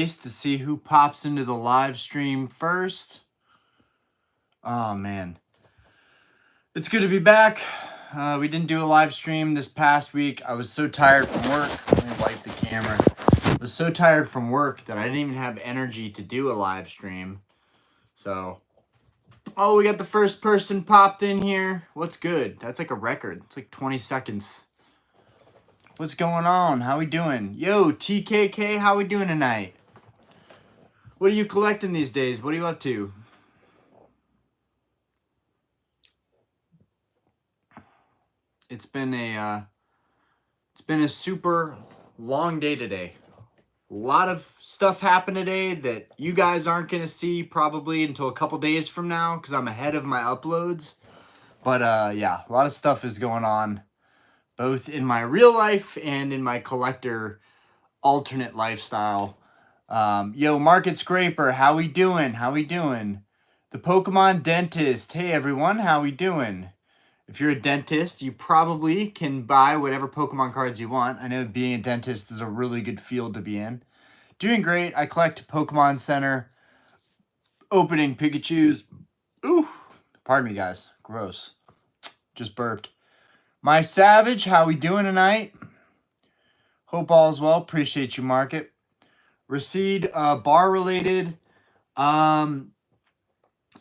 To see who pops into the live stream first. Oh man, it's good to be back. We didn't do a live stream this past week. I was so tired from work. Let me wipe the camera. I was so tired from work that I didn't even have energy to do a live stream. So, oh, we got the first person popped in here. What's good? That's like a record. It's like 20 seconds. What's going on? How we doing? Yo, TKK, how we doing tonight? What are you collecting these days? What are you up to? It's been a super long day today. A lot of stuff happened today that you guys aren't going to see probably until a couple days from now because I'm ahead of my uploads. But yeah, a lot of stuff is going on both in my real life and in my collector alternate lifestyle. Yo, Market Scraper, how we doing? How we doing? The Pokemon Dentist, hey everyone, how we doing? If you're a dentist, you probably can buy whatever Pokemon cards you want. I know being a dentist is a really good field to be in. Doing great. I collect Pokemon Center. Opening Pikachus. Ooh, pardon me, guys. Gross. Just burped. My Savage, how we doing tonight? Hope all is well. Appreciate you, Market. Recede, bar related.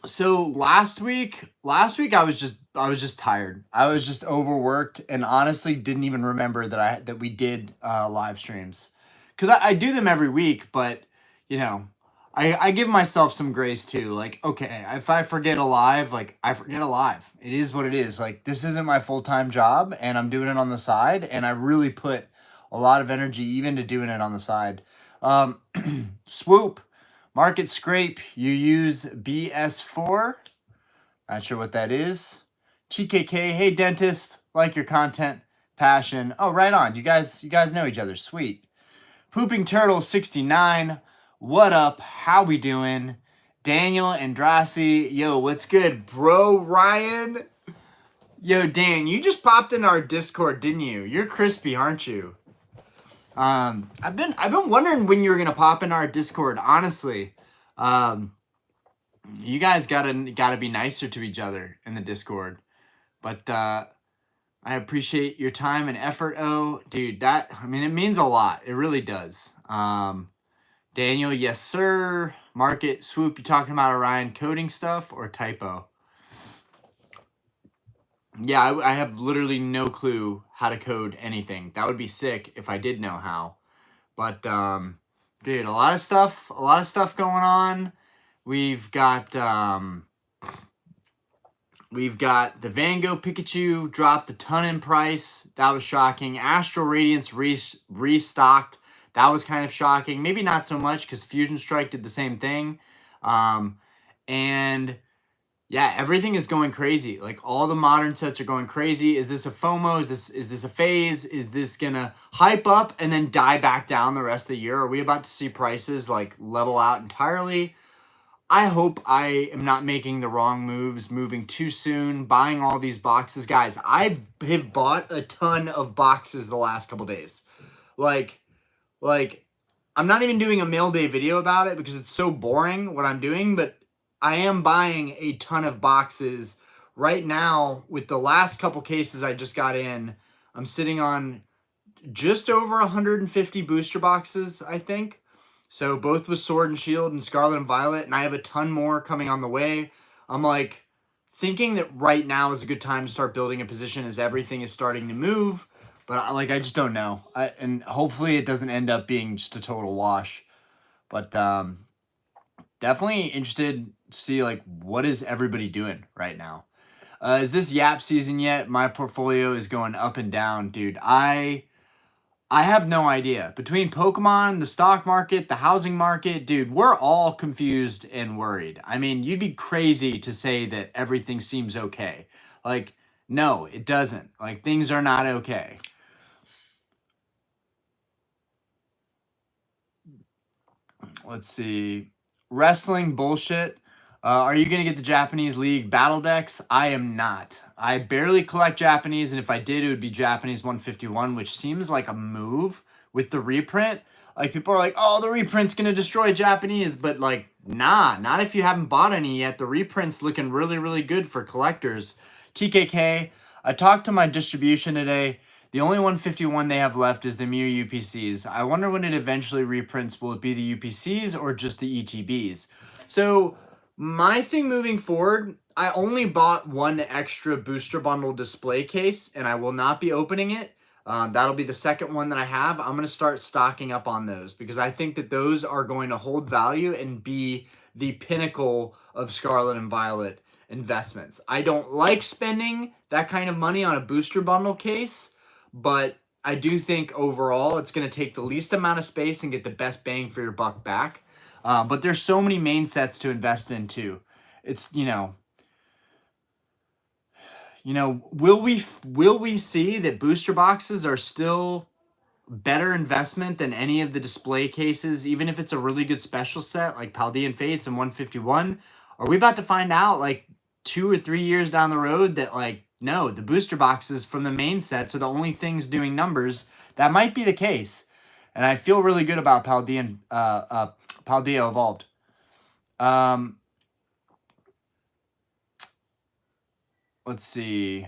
So last week I was just tired. I was just overworked and honestly didn't even remember that we did live streams. Cause I do them every week, but you know, I give myself some grace too. Like, okay, if I forget a live, like I forget a live. It is what it is. Like this isn't my full-time job and I'm doing it on the side and I really put a lot of energy even to doing it on the side. Swoop. Market Scrape, you use BS4. Not sure what that is. TKK, hey dentist, like your content, passion. Oh, right on. You guys know each other. Sweet. Pooping Turtle 69. What up? How we doing? Daniel Andrassi. Yo, what's good, bro? Ryan. Yo, Dan, you just popped in our Discord, didn't you? You're crispy, aren't you? I've been wondering when you were gonna pop in our Discord. Honestly, you guys gotta be nicer to each other in the Discord. But I appreciate your time and effort. Oh, dude, it means a lot. It really does. Daniel, yes sir. Market Swoop, you talking about Orion coding stuff or typo? Yeah, I have literally no clue how to code anything. That would be sick if I did know how. But dude, a lot of stuff going on. We've got the Van Gogh Pikachu dropped a ton in price. That was shocking. Astral Radiance restocked. That was kind of shocking. Maybe not so much because Fusion Strike did the same thing. And yeah, everything is going crazy. Like all the modern sets are going crazy. Is this a FOMO? Is this a phase? Is this gonna hype up and then die back down the rest of the year? Are we about to see prices like level out entirely? I hope I am not making the wrong moves, moving too soon, buying all these boxes. Guys, I have bought a ton of boxes the last couple days. Like I'm not even doing a mail day video about it because it's so boring what I'm doing, but I am buying a ton of boxes right now. With the last couple cases I just got in, I'm sitting on just over 150 booster boxes, I think. So both with Sword and Shield and Scarlet and Violet, and I have a ton more coming on the way. I'm like thinking that right now is a good time to start building a position as everything is starting to move. But I just don't know. And hopefully it doesn't end up being just a total wash. But definitely interested to see like what is everybody doing right now. Is this Yap season yet? My portfolio is going up and down, dude. I have no idea. Between Pokemon, the stock market, the housing market, dude, we're all confused and worried. I mean, you'd be crazy to say that everything seems okay. Like, no, it doesn't. Like, things are not okay. Let's see. Wrestling bullshit. Are you going to get the Japanese League battle decks? I am not. I barely collect Japanese, and if I did, it would be Japanese 151, which seems like a move with the reprint. Like, people are like, oh, the reprint's going to destroy Japanese. But, like, nah, not if you haven't bought any yet. The reprint's looking really, really good for collectors. TKK, I talked to my distribution today. The only 151 they have left is the Mew UPCs. I wonder when it eventually reprints, will it be the UPCs or just the ETBs? So, my thing moving forward, I only bought one extra booster bundle display case, and I will not be opening it. That'll be the second one that I have. I'm going to start stocking up on those because I think that those are going to hold value and be the pinnacle of Scarlet and Violet investments. I don't like spending that kind of money on a booster bundle case, but I do think overall it's going to take the least amount of space and get the best bang for your buck back. But there's so many main sets to invest in too. It's, will we see that booster boxes are still better investment than any of the display cases, even if it's a really good special set like Paldean Fates and 151? Are we about to find out like 2 or 3 years down the road that like, no, the booster boxes from the main sets are the only things doing numbers? That might be the case. And I feel really good about Paldea Evolved. Let's see.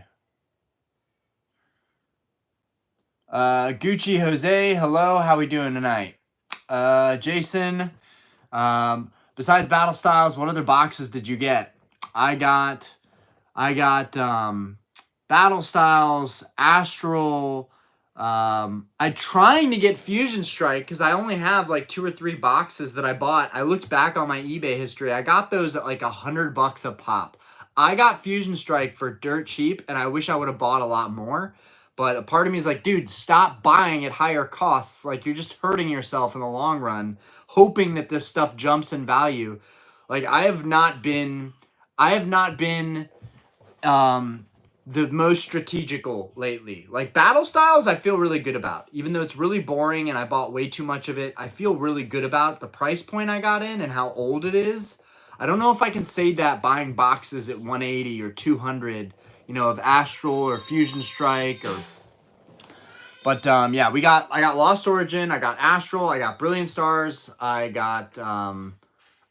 Gucci Jose, hello. How we doing tonight? Jason, besides Battle Styles, what other boxes did you get? I got Battle Styles, Astral. I'm trying to get Fusion Strike because I only have like 2 or 3 boxes that I bought. I looked back on my eBay history. I got those at like $100 a pop. I got Fusion Strike for dirt cheap, and I wish I would have bought a lot more. But a part of me is like, dude, stop buying at higher costs. Like, you're just hurting yourself in the long run, hoping that this stuff jumps in value. Like, I have not been the most strategical lately. Like, Battle Styles, I feel really good about. Even though it's really boring and I bought way too much of it, I feel really good about the price point I got in and how old it is. I don't know if I can say that buying boxes at 180 or 200, of Astral or Fusion Strike But yeah, I got Lost Origin, I got Astral, I got Brilliant Stars, I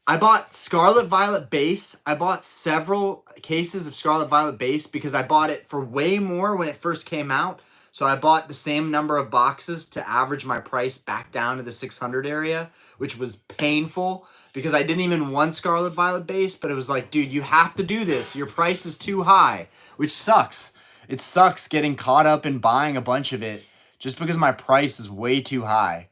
bought Scarlet Violet Base. I bought several cases of Scarlet Violet Base because I bought it for way more when it first came out. So I bought the same number of boxes to average my price back down to the 600 area, which was painful because I didn't even want Scarlet Violet Base, but it was like, dude, you have to do this. Your price is too high, which sucks. It sucks getting caught up in buying a bunch of it just because my price is way too high.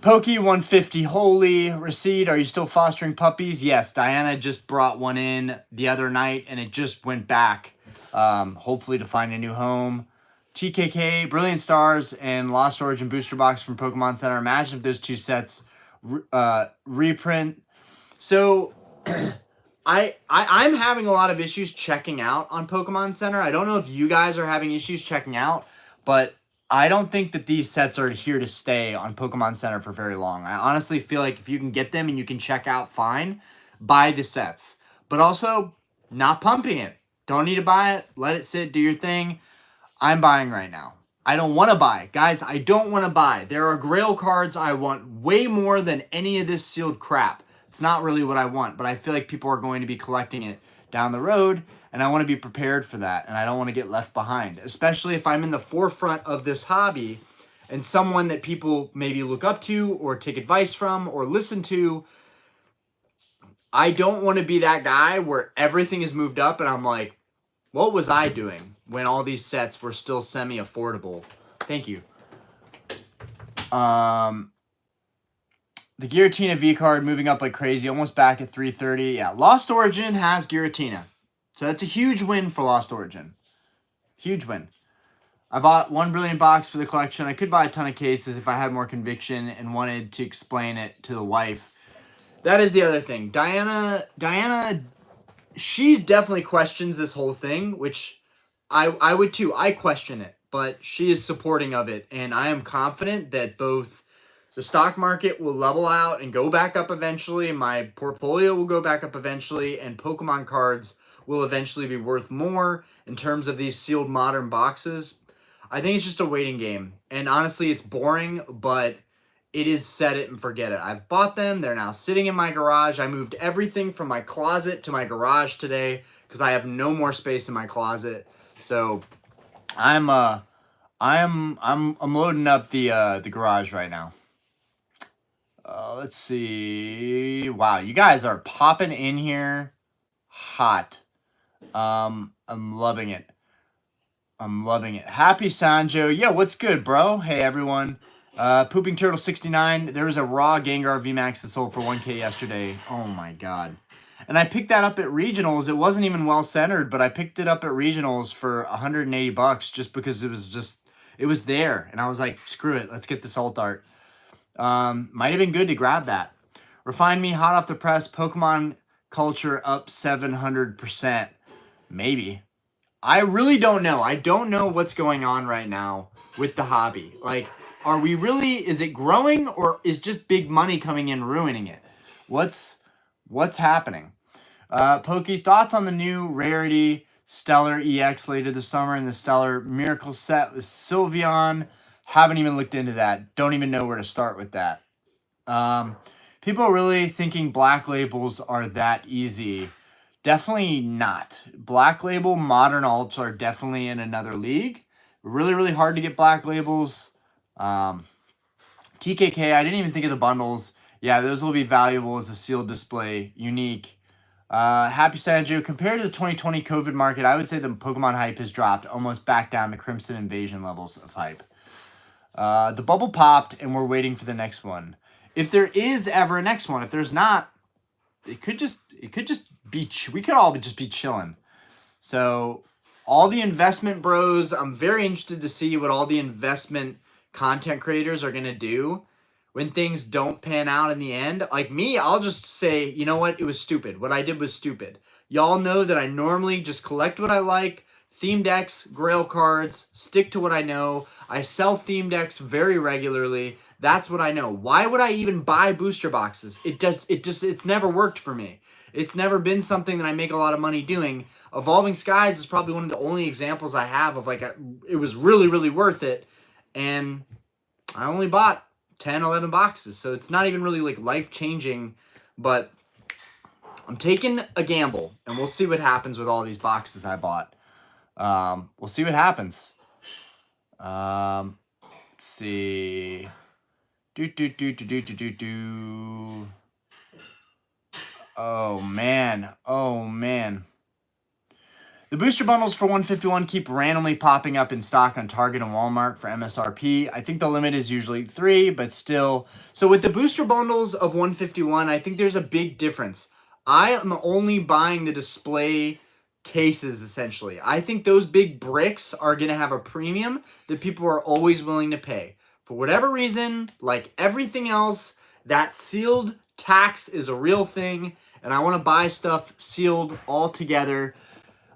Pokey 150, holy receipt. Are you still fostering puppies? Yes, Diana just brought one in the other night and it just went back. Hopefully to find a new home. TKK, Brilliant Stars, and Lost Origin booster box from Pokemon Center. Imagine if those two sets reprint. So I'm having a lot of issues checking out on Pokemon Center. I don't know if you guys are having issues checking out, but I don't think that these sets are here to stay on Pokemon Center for very long. I honestly feel like if you can get them and you can check out, fine, buy the sets. But also, not pumping it. Don't need to buy it. Let it sit. Do your thing. I'm buying right now. I don't want to buy. Guys, I don't want to buy. There are Grail cards I want way more than any of this sealed crap. It's not really what I want, but I feel like people are going to be collecting it down the road, and I want to be prepared for that, and I don't want to get left behind, especially if I'm in the forefront of this hobby and someone that people maybe look up to or take advice from or listen to. I don't want to be that guy where everything is moved up and I'm like, what was I doing when all these sets were still semi-affordable? Thank you. The Giratina V card moving up like crazy, almost back at 330. Yeah, Lost Origin has Giratina. So that's a huge win for Lost Origin. Huge win. I bought 1 Brilliant box for the collection. I could buy a ton of cases if I had more conviction and wanted to explain it to the wife. That is the other thing. Diana, she definitely questions this whole thing, which I would too. I question it, but she is supporting of it. And I am confident that both the stock market will level out and go back up eventually. My portfolio will go back up eventually, and Pokemon cards will eventually be worth more in terms of these sealed modern boxes. I think it's just a waiting game. And honestly, it's boring, but it is set it and forget it. I've bought them. They're now sitting in my garage. I moved everything from my closet to my garage today because I have no more space in my closet. So I'm loading up the garage right now. Let's see. Wow, you guys are popping in here hot. I'm loving it. I'm loving it. Happy Sanjo. Yeah, what's good, bro? Hey, everyone. Pooping Turtle 69. There was a raw Gengar VMAX that sold for 1K yesterday. Oh, my God. And I picked that up at regionals. It wasn't even well centered, but I picked it up at regionals for 180 bucks just because it was there. And I was like, screw it. Let's get this alt art. Might have been good to grab that. Refine Me, hot off the press. Pokemon culture up 700%. Maybe. I really don't know. I don't know what's going on right now with the hobby. Like, is it growing or is just big money coming in ruining it? What's happening? Pokey, thoughts on the new Rarity Stellar EX later this summer and the Stellar Miracle set with Sylveon? Haven't even looked into that. Don't even know where to start with that. People are really thinking black labels are that easy. Definitely not. Black label modern alts are definitely in another league. Really, really hard to get black labels. TKK, I didn't even think of the bundles. Yeah, those will be valuable as a sealed display. Unique. Happy Sanju, compared to the 2020 COVID market, I would say the Pokemon hype has dropped almost back down to Crimson Invasion levels of hype. The bubble popped and we're waiting for the next one. If there is ever a next one, if there's not, it could just be, we could all just be chilling. So all the investment bros, I'm very interested to see what all the investment content creators are going to do when things don't pan out in the end. Like me, I'll just say, you know what? It was stupid. What I did was stupid. Y'all know that I normally just collect what I like, theme decks, Grail cards, stick to what I know. I sell theme decks very regularly. That's what I know. Why would I even buy booster boxes? It's never worked for me. It's never been something that I make a lot of money doing. Evolving Skies is probably one of the only examples I have of like, it was really, really worth it. And I only bought 10, 11 boxes. So it's not even really like life-changing, but I'm taking a gamble and we'll see what happens with all these boxes I bought. We'll see what happens. Let's see. Oh, man. Oh, man. The booster bundles for 151 keep randomly popping up in stock on Target and Walmart for MSRP. I think the limit is usually 3, but still. So with the booster bundles of 151, I think there's a big difference. I am only buying the display cases, essentially. I think those big bricks are going to have a premium that people are always willing to pay. For whatever reason, like everything else, that sealed tax is a real thing, and I want to buy stuff sealed all together.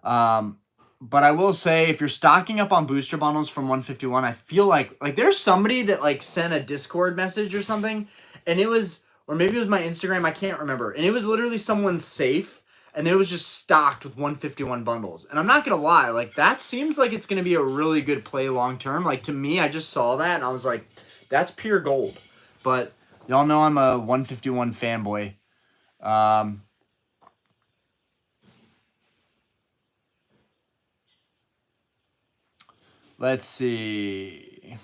But I will say, if you're stocking up on booster bundles from 151, I feel like there's somebody that like sent a Discord message or something, and it was, or maybe it was my Instagram, I can't remember, and it was literally someone's safe, and it was just stocked with 151 bundles. And I'm not gonna lie, like that seems like it's gonna be a really good play long term. Like to me, I just saw that and I was like, that's pure gold. But y'all know I'm a 151 fanboy. Let's see.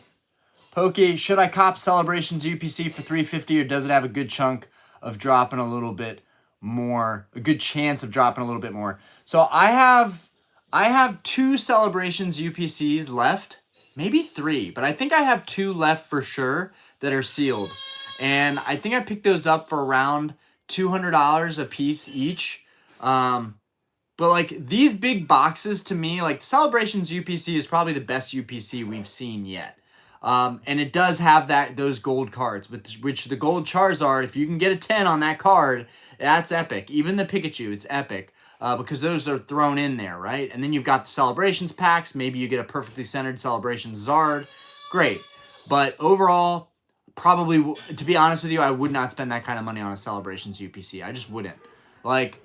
Pokey, should I cop Celebrations UPC for 350 or does it have a good chunk of dropping a little bit more? A good chance of dropping a little bit more. So I have 2 Celebrations UPCs left. Maybe 3, but I think I have 2 left for sure that are sealed. And I think I picked those up for around $200 a piece each. But like these big boxes to me, like Celebrations UPC is probably the best UPC we've seen yet. And it does have those gold cards, which the gold Charizard, if you can get a 10 on that card, that's epic. Even the Pikachu, it's epic. Because those are thrown in there, right? And then you've got the Celebrations packs. Maybe you get a perfectly centered Celebrations Zard. Great. But overall, probably, to be honest with you, I would not spend that kind of money on a Celebrations UPC. I just wouldn't. Like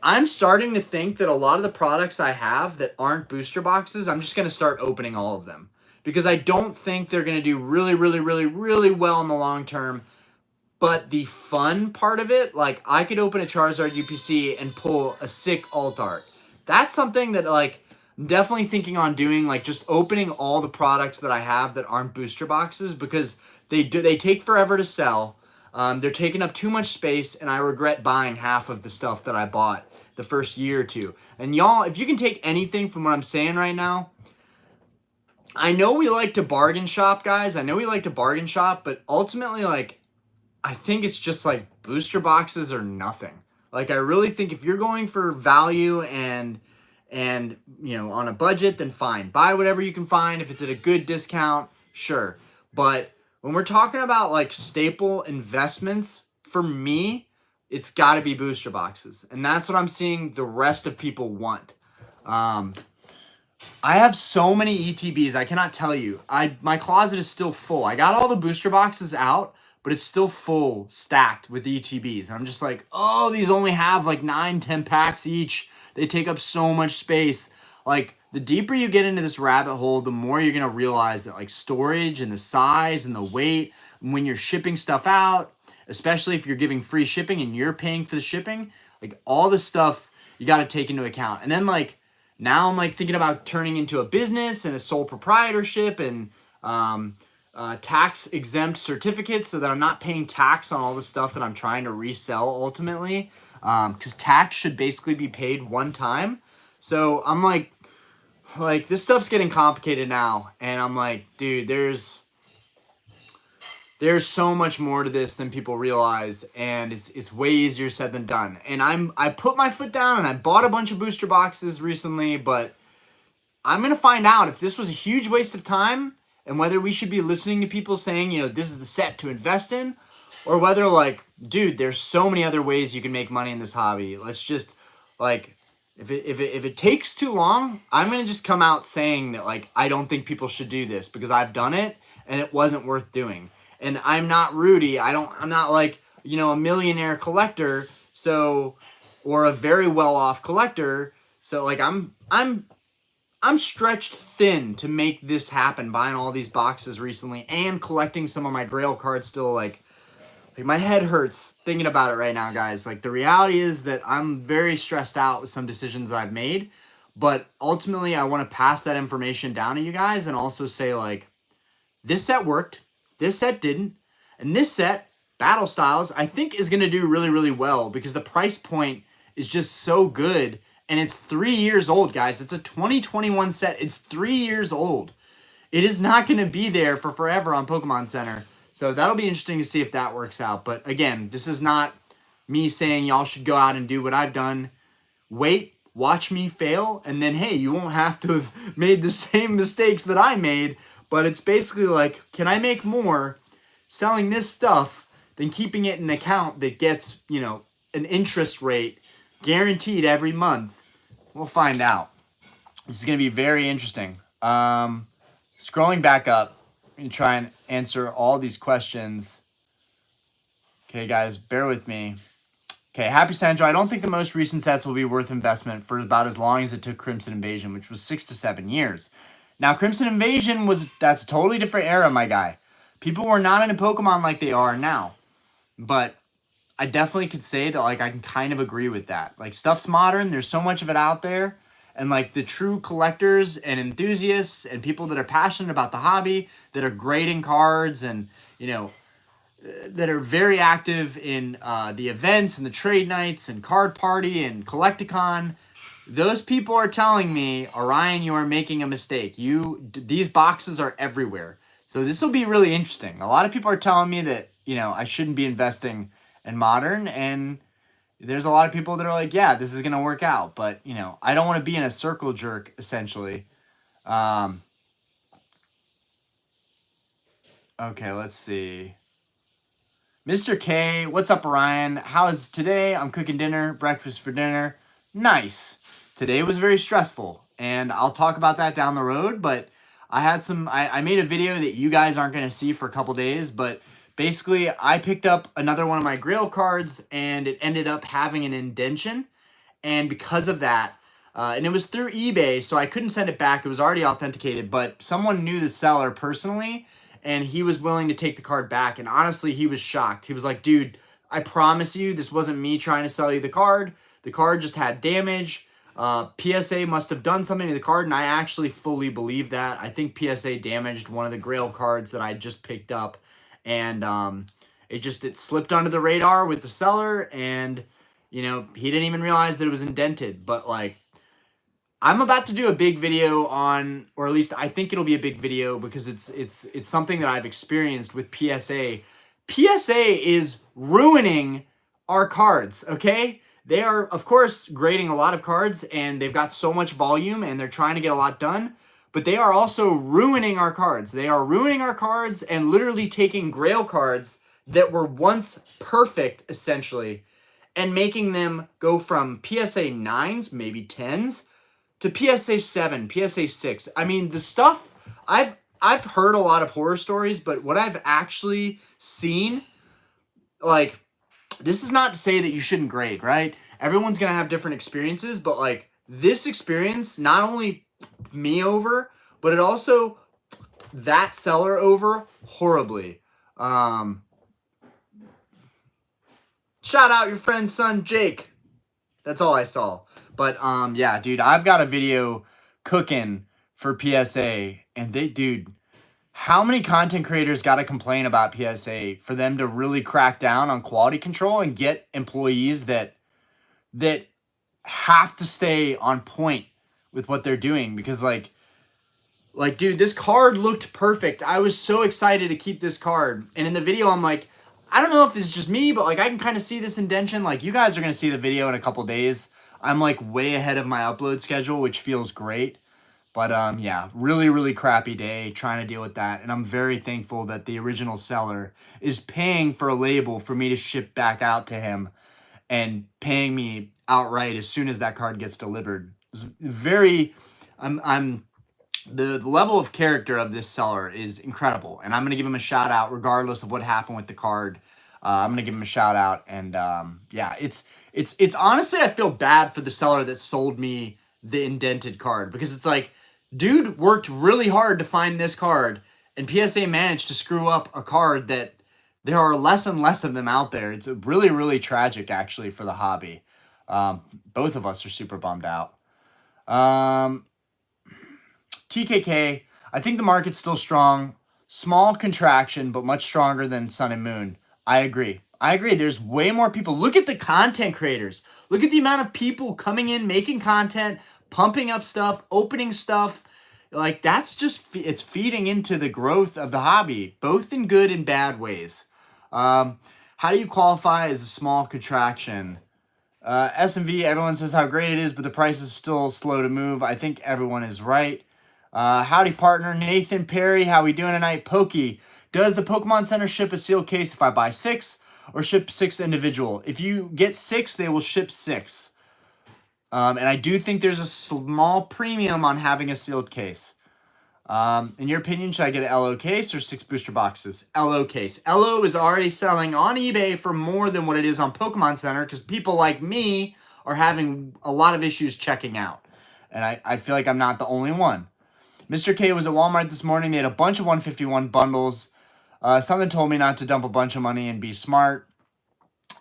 I'm starting to think that a lot of the products I have that aren't booster boxes, I'm just going to start opening all of them. because I don't think they're going to do really, really, really, really well in the long term. But the fun part of it, like I could open a Charizard UPC and pull a sick alt art. That's something that like I'm definitely thinking on doing, like just opening all the products that I have that aren't booster boxes, because they take forever to sell. They're taking up too much space, and I regret buying half of the stuff that I bought the first year or two. And y'all, if you can take anything from what I'm saying right now, I know we like to bargain shop, guys. I know we like to bargain shop, but ultimately, like, I think it's just like booster boxes or nothing. Like, I really think if you're going for value and you know, on a budget, then fine. Buy whatever you can find. If it's at a good discount, sure. But when we're talking about like staple investments, for me, it's got to be booster boxes. And that's what I'm seeing the rest of people want. I have so many ETBs, I cannot tell you. My closet is still full. I got all the booster boxes out, but it's still full, stacked with ETBs. And I'm just like, oh, these only have like 9-10 packs each. They take up so much space. Like, the deeper you get into this rabbit hole, the more you're going to realize that like storage and the size and the weight, when you're shipping stuff out, especially if you're giving free shipping and you're paying for the shipping, like all the stuff you got to take into account. And then like, now I'm like thinking about turning into a business and a sole proprietorship and tax exempt certificates, so that I'm not paying tax on all the stuff that I'm trying to resell ultimately, because tax should basically be paid one time. So I'm like this stuff's getting complicated now, and I'm like, dude, there's so much more to this than people realize, and it's way easier said than done. And I put my foot down and I bought a bunch of booster boxes recently, but I'm gonna find out if this was a huge waste of time, and whether we should be listening to people saying, you know, this is the set to invest in, or whether like, dude, there's so many other ways you can make money in this hobby. Let's just like, if it takes too long, I'm gonna just come out saying that like I don't think people should do this because I've done it and it wasn't worth doing. And I'm not Rudy. I'm not like, you know, a millionaire collector, so, or a very well-off collector. So like I'm stretched thin to make this happen, buying all these boxes recently and collecting some of my Grail cards still. Like my head hurts thinking about it right now, guys. Like, the reality is that I'm very stressed out with some decisions that I've made, but ultimately I want to pass that information down to you guys and also say like, this set worked, this set didn't, and this set, Battle Styles, I think is going to do really, really well because the price point is just so good. And it's 3 years old, guys. It's a 2021 set. It's 3 years old. It is not going to be there for forever on Pokemon Center. So that'll be interesting to see if that works out. But again, this is not me saying y'all should go out and do what I've done. Wait, watch me fail, and then, hey, you won't have to have made the same mistakes that I made. But it's basically like, can I make more selling this stuff than keeping it in an account that gets, you know, an interest rate guaranteed every month? We'll find out. This is going to be very interesting. Scrolling back up, I'm going to try and answer all these questions. Okay, guys, bear with me. Okay, Happy Sandro, I don't think the most recent sets will be worth investment for about as long as it took Crimson Invasion, which was 6 to 7 years. Now, Crimson Invasion that's a totally different era, my guy. People were not into Pokemon like they are now. But I definitely could say that, like, I can kind of agree with that. Like, stuff's modern. There's so much of it out there. And, like, the true collectors and enthusiasts and people that are passionate about the hobby, that are grading cards and, you know, that are very active in the events and the trade nights and card party and Collecticon, those people are telling me, Orion, you are making a mistake. These boxes are everywhere. So this will be really interesting. A lot of people are telling me that, you know, I shouldn't be investing in modern, and there's a lot of people that are like, yeah, this is going to work out. But, you know, I don't want to be in a circle jerk, essentially. Okay, let's see. Mr. K, what's up, Orion? How is today? I'm cooking dinner, breakfast for dinner. Nice. Today was very stressful, and I'll talk about that down the road, but I had I made a video that you guys aren't going to see for a couple days, but basically I picked up another one of my Grail cards, and it ended up having an indentation, and because of that, and it was through eBay, so I couldn't send it back. It was already authenticated, but someone knew the seller personally, and he was willing to take the card back. And honestly, he was shocked. He was like, dude, I promise you, this wasn't me trying to sell you the card. The card just had damage. PSA must have done something to the card, and I actually fully believe that. I think PSA damaged one of the Grail cards that I just picked up, and it slipped under the radar with the seller, and he didn't even realize that it was indented. But like, I'm about to do a big video on, or at least I think it'll be a big video because it's something that I've experienced with PSA. PSA is ruining our cards, okay? They are, of course, grading a lot of cards, and they've got so much volume, and they're trying to get a lot done, but they are also ruining our cards. They are ruining our cards and literally taking Grail cards that were once perfect, essentially, and making them go from PSA 9s, maybe 10s, to PSA 7, PSA 6. I mean, the stuff, I've heard a lot of horror stories, but what I've actually seen, like, this is not to say that you shouldn't grade, right? Everyone's going to have different experiences, but like, this experience not only me over, but it also that seller over horribly. Shout out your friend's son, Jake. That's all I saw. But yeah, dude, I've got a video cooking for PSA, and dude, how many content creators got to complain about PSA for them to really crack down on quality control and get employees that have to stay on point with what they're doing? Because like, dude, this card looked perfect. I was so excited to keep this card. And in the video, I'm like, I don't know if it's just me, but like, I can kind of see this indentation. Like, you guys are going to see the video in a couple days. I'm like way ahead of my upload schedule, which feels great. But yeah, really, really crappy day trying to deal with that. And I'm very thankful that the original seller is paying for a label for me to ship back out to him and paying me outright as soon as that card gets delivered. It's the level of character of this seller is incredible. And I'm going to give him a shout out regardless of what happened with the card. I'm going to give him a shout out. And yeah, it's honestly, I feel bad for the seller that sold me the indented card, because it's like, dude worked really hard to find this card, and PSA managed to screw up a card that there are less and less of them out there. It's really, really tragic, actually, for the hobby. Both of us are super bummed out. TKK, I think the market's still strong. Small contraction, but much stronger than Sun and Moon. I agree. There's way more people. Look at the content creators. Look at the amount of people coming in, making content, pumping up stuff, opening stuff. Like, that's just, it's feeding into the growth of the hobby, both in good and bad ways. How do you qualify as a small contraction? S&V, everyone says how great it is, but the price is still slow to move. I think everyone is right. Howdy, partner. Nathan Perry, how we doing tonight? Pokey, does the Pokemon Center ship a sealed case if I buy 6, or ship 6 individual? If you get 6, they will ship 6. And I do think there's a small premium on having a sealed case. In your opinion, should I get an LO case or 6 booster boxes? LO case. LO is already selling on eBay for more than what it is on Pokemon Center, because people like me are having a lot of issues checking out. And I feel like I'm not the only one. Mr. K was at Walmart this morning. They had a bunch of 151 bundles. Something told me not to dump a bunch of money and be smart.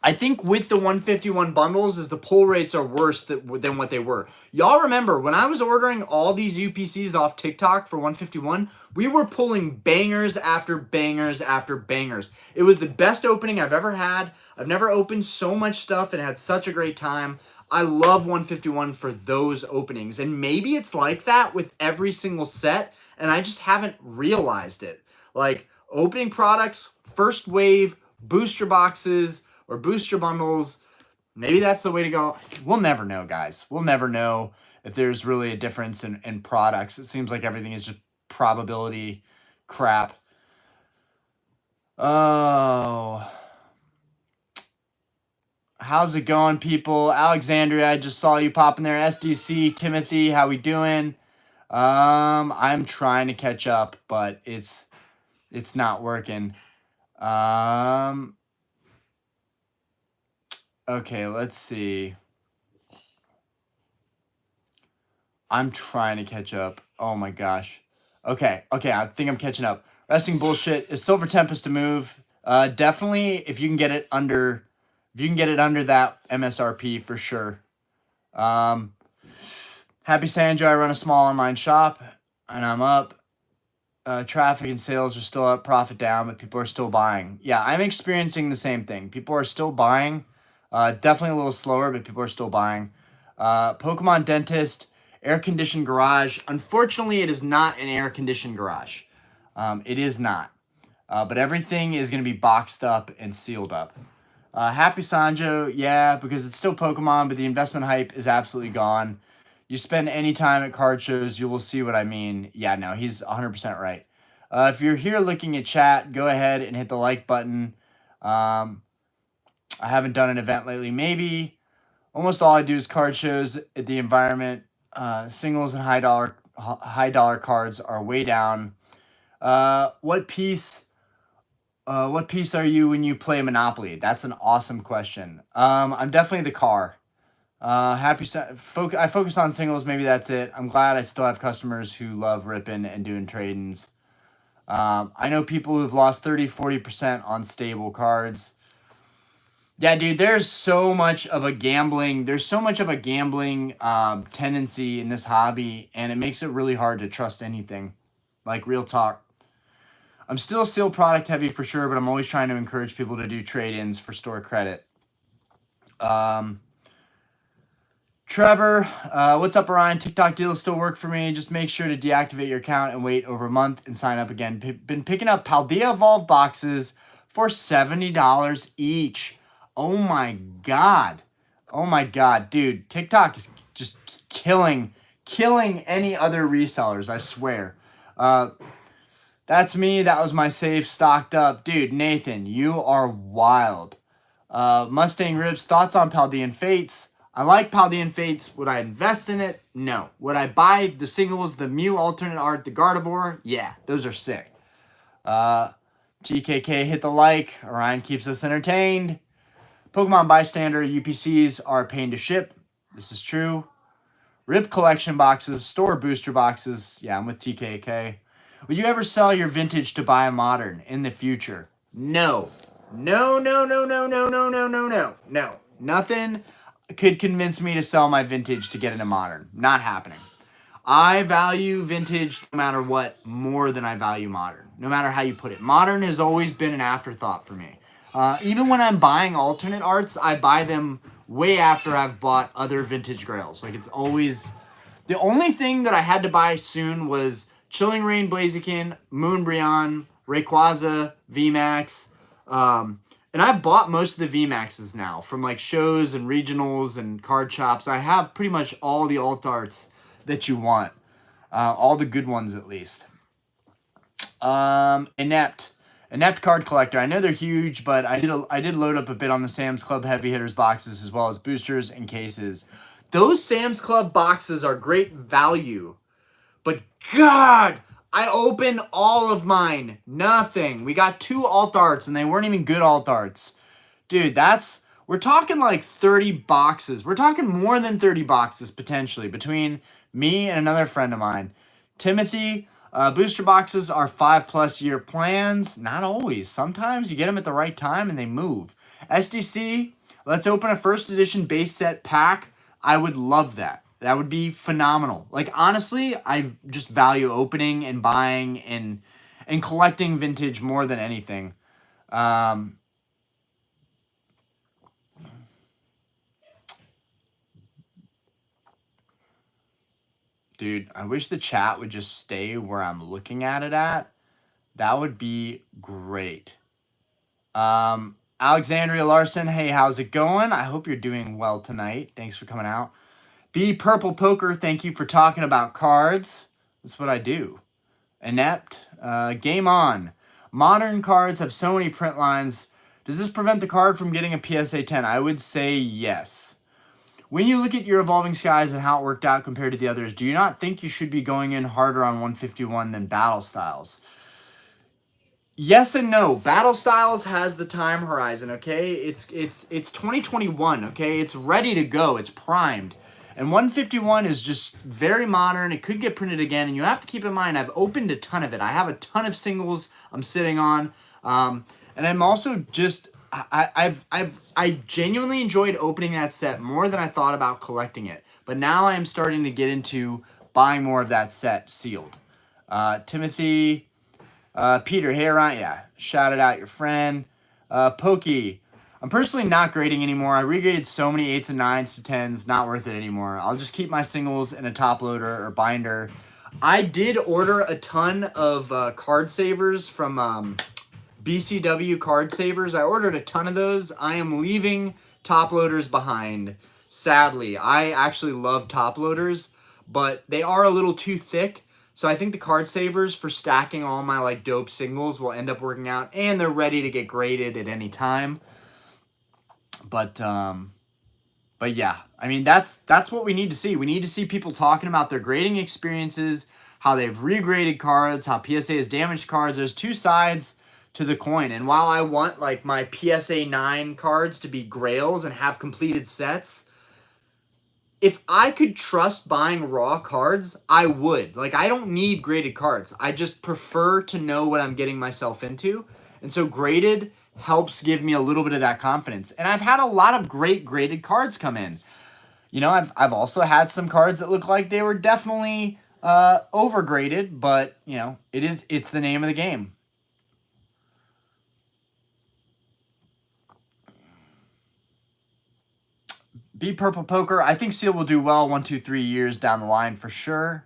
I think with the 151 bundles is the pull rates are worse than what they were. Y'all remember when I was ordering all these UPCs off TikTok for 151, we were pulling bangers after bangers after bangers. It was the best opening I've ever had. I've never opened so much stuff and had such a great time. I love 151 for those openings. And maybe it's like that with every single set, and I just haven't realized it. Like, opening products, first wave, booster boxes, or booster bundles, maybe that's the way to go. We'll never know, guys. We'll never know if there's really a difference in products. It seems like everything is just probability crap. Oh. How's it going, people? Alexandria, I just saw you popping there. SDC, Timothy, how we doing? I'm trying to catch up, but it's not working. Okay, let's see. I'm trying to catch up. Oh my gosh. Okay, I think I'm catching up. Resting bullshit. Is Silver Tempest a move? Definitely if you can get it under that MSRP for sure. Happy Sanjo, I run a small online shop and I'm up. Traffic and sales are still up, profit down, but people are still buying. Yeah, I'm experiencing the same thing. People are still buying. Definitely a little slower, but people are still buying. Pokemon Dentist, air-conditioned garage. Unfortunately, it is not an air-conditioned garage. It is not. But everything is going to be boxed up and sealed up. Happy Sanjo, yeah, because it's still Pokemon, but the investment hype is absolutely gone. You spend any time at card shows, you will see what I mean. Yeah, no, he's 100% right. If you're here looking at chat, go ahead and hit the like button. I haven't done an event lately. Maybe almost all I do is card shows at the environment. Singles and high dollar cards are way down. What piece are you when you play Monopoly? That's an awesome question. I'm definitely the car. I focus on singles. Maybe that's it. I'm glad I still have customers who love ripping and doing trade-ins. I know people who've lost 30-40% on stable cards. Yeah, dude, there's so much of a gambling tendency in this hobby, and it makes it really hard to trust anything. Like, real talk. I'm still product heavy for sure, but I'm always trying to encourage people to do trade-ins for store credit. Trevor, what's up, Orion? TikTok deals still work for me. Just make sure to deactivate your account and wait over a month and sign up again. Been picking up Paldea Evolved boxes for $70 each. Oh my god. Oh my god, dude. TikTok is just killing any other resellers, I swear. That's me. That was my safe stocked up. Dude, Nathan, you are wild. Mustang Rips, thoughts on Paldean Fates? I like Paldean Fates. Would I invest in it? No. Would I buy the singles, the Mew alternate art, the Gardevoir? Yeah, those are sick. TKK, hit the like. Orion keeps us entertained. Pokemon Bystander, UPCs are a pain to ship. This is true. Rip collection boxes, store booster boxes. Yeah, I'm with TKK. Would you ever sell your vintage to buy a modern in the future? No. No. Nothing could convince me to sell my vintage to get into modern. Not happening. I value vintage no matter what more than I value modern. No matter how you put it. Modern has always been an afterthought for me. Even when I'm buying alternate arts, I buy them way after I've bought other vintage grails. Like, it's always... The only thing that I had to buy soon was Chilling Reign Blaziken, Moonbryon, Rayquaza, VMAX. And I've bought most of the VMAXs now from like shows and regionals and card shops. I have pretty much all the alt arts that you want. All the good ones at least. Inept card collector. I know they're huge, but I did load up a bit on the Sam's Club heavy hitters boxes as well as boosters and cases. Those Sam's Club boxes are great value. But God, I opened all of mine. Nothing. We got 2 alt arts and they weren't even good alt arts. Dude, we're talking like 30 boxes. We're talking more than 30 boxes potentially between me and another friend of mine. Timothy, booster boxes are 5+ year plans. Not always. Sometimes you get them at the right time and they move. SDC, let's open a first edition base set pack. I would love that. That would be phenomenal. Like, honestly, I just value opening and buying and collecting vintage more than anything. Dude, I wish the chat would just stay where I'm looking at it at. That would be great. Alexandria Larson, hey, how's it going? I hope you're doing well tonight. Thanks for coming out. B Purple Poker, thank you for talking about cards. That's what I do. Inept, game on. Modern cards have so many print lines. Does this prevent the card from getting a PSA 10? I would say yes. When you look at your Evolving Skies and how it worked out compared to the others, do you not think you should be going in harder on 151 than Battle Styles? Yes and no. Battle Styles has the time horizon, okay? It's 2021, okay? It's ready to go. It's primed. And 151 is just very modern. It could get printed again, and you have to keep in mind I've opened a ton of it. I have a ton of singles I'm sitting on, and I'm also just I genuinely enjoyed opening that set more than I thought about collecting it. But now I am starting to get into buying more of that set sealed. Timothy, Peter, hey Ryan, yeah, shouted out your friend. Pokey, I'm personally not grading anymore. I regraded so many 8s and 9s to 10s, not worth it anymore. I'll just keep my singles in a top loader or binder. I did order a ton of card savers from BCW Card Savers. I ordered a ton of those. I am leaving top loaders behind. Sadly, I actually love top loaders, but they are a little too thick. So I think the card savers for stacking all my like dope singles will end up working out, and they're ready to get graded at any time. But yeah, I mean that's what we need to see. We need to see people talking about their grading experiences, how they've regraded cards, how PSA has damaged cards. There's two sides to the coin. And while I want like my PSA 9 cards to be grails and have completed sets, if I could trust buying raw cards, I would. Like, I don't need graded cards. I just prefer to know what I'm getting myself into. And so graded helps give me a little bit of that confidence. And I've had a lot of great graded cards come in. You know, I've also had some cards that look like they were definitely overgraded, but, you know, it's the name of the game. Be Purple Poker, I think Seal will do well 1, 2, 3 years down the line for sure.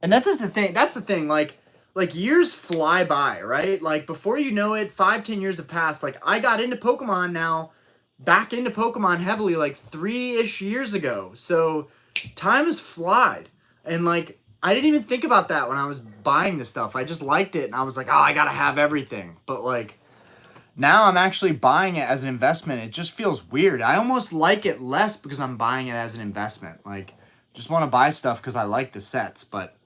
And that's the thing. That's the thing. Like years fly by, right? Like before you know it, 5, 10 years have passed. Like I got into Pokemon now, back into Pokemon heavily like 3-ish years ago. So time has flied. And like I didn't even think about that when I was buying this stuff. I just liked it and I was like, oh, I gotta have everything. But like now I'm actually buying it as an investment. It just feels weird. I almost like it less because I'm buying it as an investment. Like, just want to buy stuff because I like the sets. But,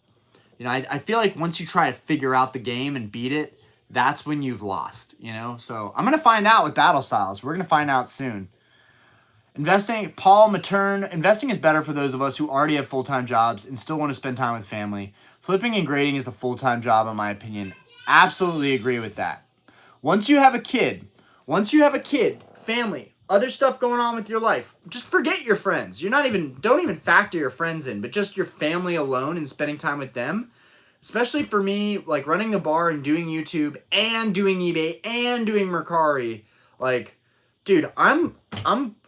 you know, I feel like once you try to figure out the game and beat it, that's when you've lost, you know? So I'm going to find out with Battle Styles. We're going to find out soon. Investing, Paul Matern, investing is better for those of us who already have full-time jobs and still want to spend time with family. Flipping and grading is a full-time job, in my opinion. Absolutely agree with that. Once you have a kid, family, other stuff going on with your life, just forget your friends. Don't even factor your friends in, but just your family alone and spending time with them. Especially for me, like running the bar and doing YouTube and doing eBay and doing Mercari. Like, dude, I'm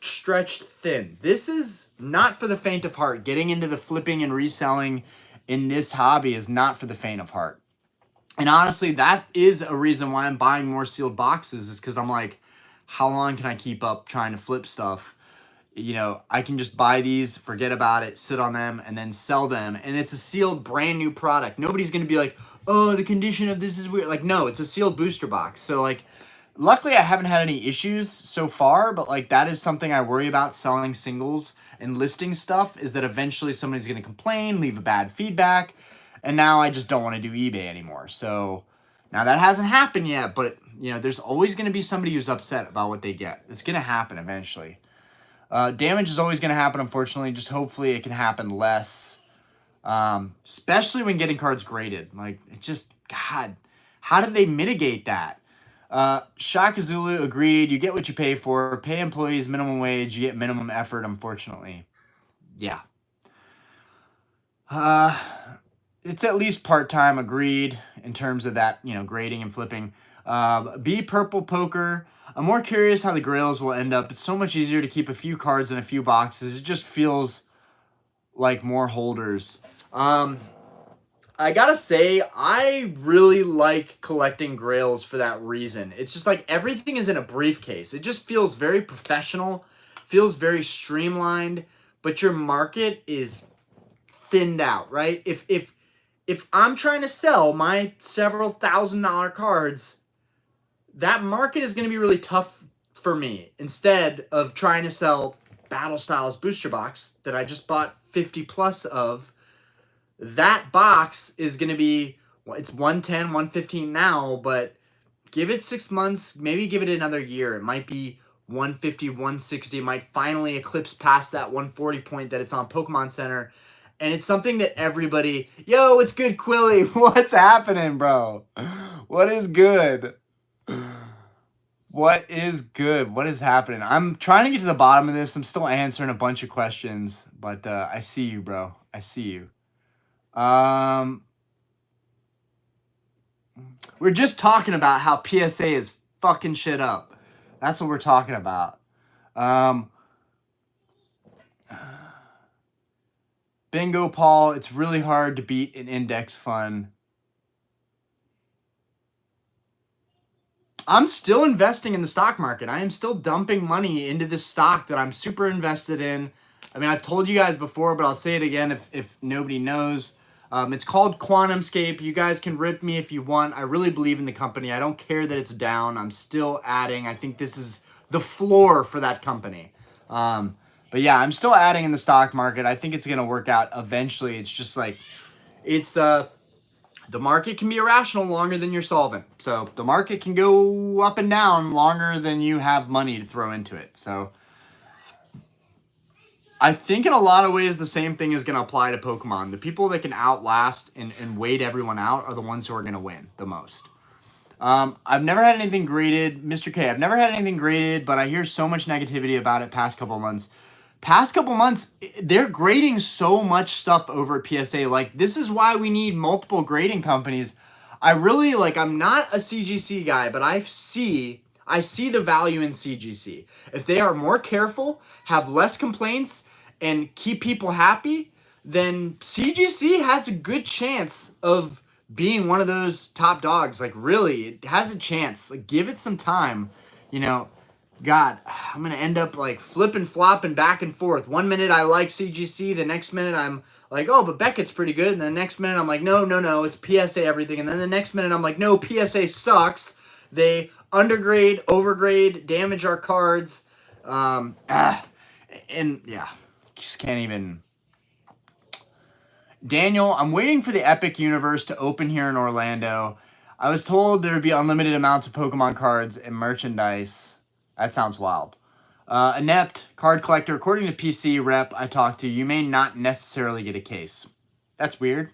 stretched thin. This is not for the faint of heart. Getting into the flipping and reselling in this hobby is not for the faint of heart. And honestly, that is a reason why I'm buying more sealed boxes, is because I'm like, how long can I keep up trying to flip stuff? You know, I can just buy these, forget about it, sit on them, and then sell them. And it's a sealed brand new product. Nobody's going to be like, oh, the condition of this is weird. Like, no, it's a sealed booster box. So, like, luckily I haven't had any issues so far, but, like, that is something I worry about selling singles and listing stuff, is that eventually somebody's going to complain, leave a bad feedback. And now I just don't want to do eBay anymore. So now that hasn't happened yet, but you know, there's always going to be somebody who's upset about what they get. It's going to happen eventually. Damage is always going to happen, unfortunately. Just hopefully it can happen less. Especially when getting cards graded. Like, it just, God, how did they mitigate that? Shaka Zulu agreed. You get what you pay for. Pay employees minimum wage. You get minimum effort, unfortunately. Yeah. It's at least part-time, agreed, in terms of that, you know, grading and flipping. Be Purple Poker. I'm more curious how the Grails will end up. It's so much easier to keep a few cards in a few boxes. It just feels like more holders. I gotta say, I really like collecting Grails for that reason. It's just like everything is in a briefcase. It just feels very professional, feels very streamlined, but your market is thinned out, right? If I'm trying to sell my several $1,000 cards, that market is going to be really tough for me, instead of trying to sell Battle Styles booster box that I just bought 50 plus of. That box is going to be, it's 110, 115 now, but give it 6 months, maybe give it another year. It might be 150, 160 might finally eclipse past that 140 point that it's on Pokemon Center. And it's something that everybody, yo, what's good, Quilly? What's happening, bro? What is good? What is good? What is happening? I'm trying to get to the bottom of this. I'm still answering a bunch of questions, but I see you, bro. I see you. We're just talking about how PSA is fucking shit up. That's what we're talking about. Bingo, Paul. It's really hard to beat an index fund. I'm still investing in the stock market. I am still dumping money into this stock that I'm super invested in. I mean, I've told you guys before, but I'll say it again if nobody knows. It's called QuantumScape. You guys can rip me if you want. I really believe in the company. I don't care that it's down. I'm still adding. I think this is the floor for that company. But yeah, I'm still adding in the stock market. I think it's going to work out eventually. It's just like, it's the market can be irrational longer than you're solvent. So the market can go up and down longer than you have money to throw into it. So I think in a lot of ways, the same thing is going to apply to Pokemon. The people that can outlast and wait everyone out are the ones who are going to win the most. I've never had anything graded. Mr. K, I've never had anything graded, but I hear so much negativity about it past couple of months. Past couple months, they're grading so much stuff over at PSA. Like, this is why we need multiple grading companies. I really, like, I'm not a CGC guy, but I see the value in CGC. If they are more careful, have less complaints, and keep people happy, then CGC has a good chance of being one of those top dogs. Like, really, it has a chance. Like, give it some time, you know. God, I'm going to end up like flipping, flopping back and forth. 1 minute I like CGC. The next minute I'm like, oh, but Beckett's pretty good. And the next minute I'm like, no, it's PSA everything. And then the next minute I'm like, no, PSA sucks. They undergrade, overgrade, damage our cards. And yeah, just can't even. Daniel, I'm waiting for the Epic Universe to open here in Orlando. I was told there would be unlimited amounts of Pokemon cards and merchandise. That sounds wild. Inept card collector. According to PC rep I talked to, you may not necessarily get a case. That's weird.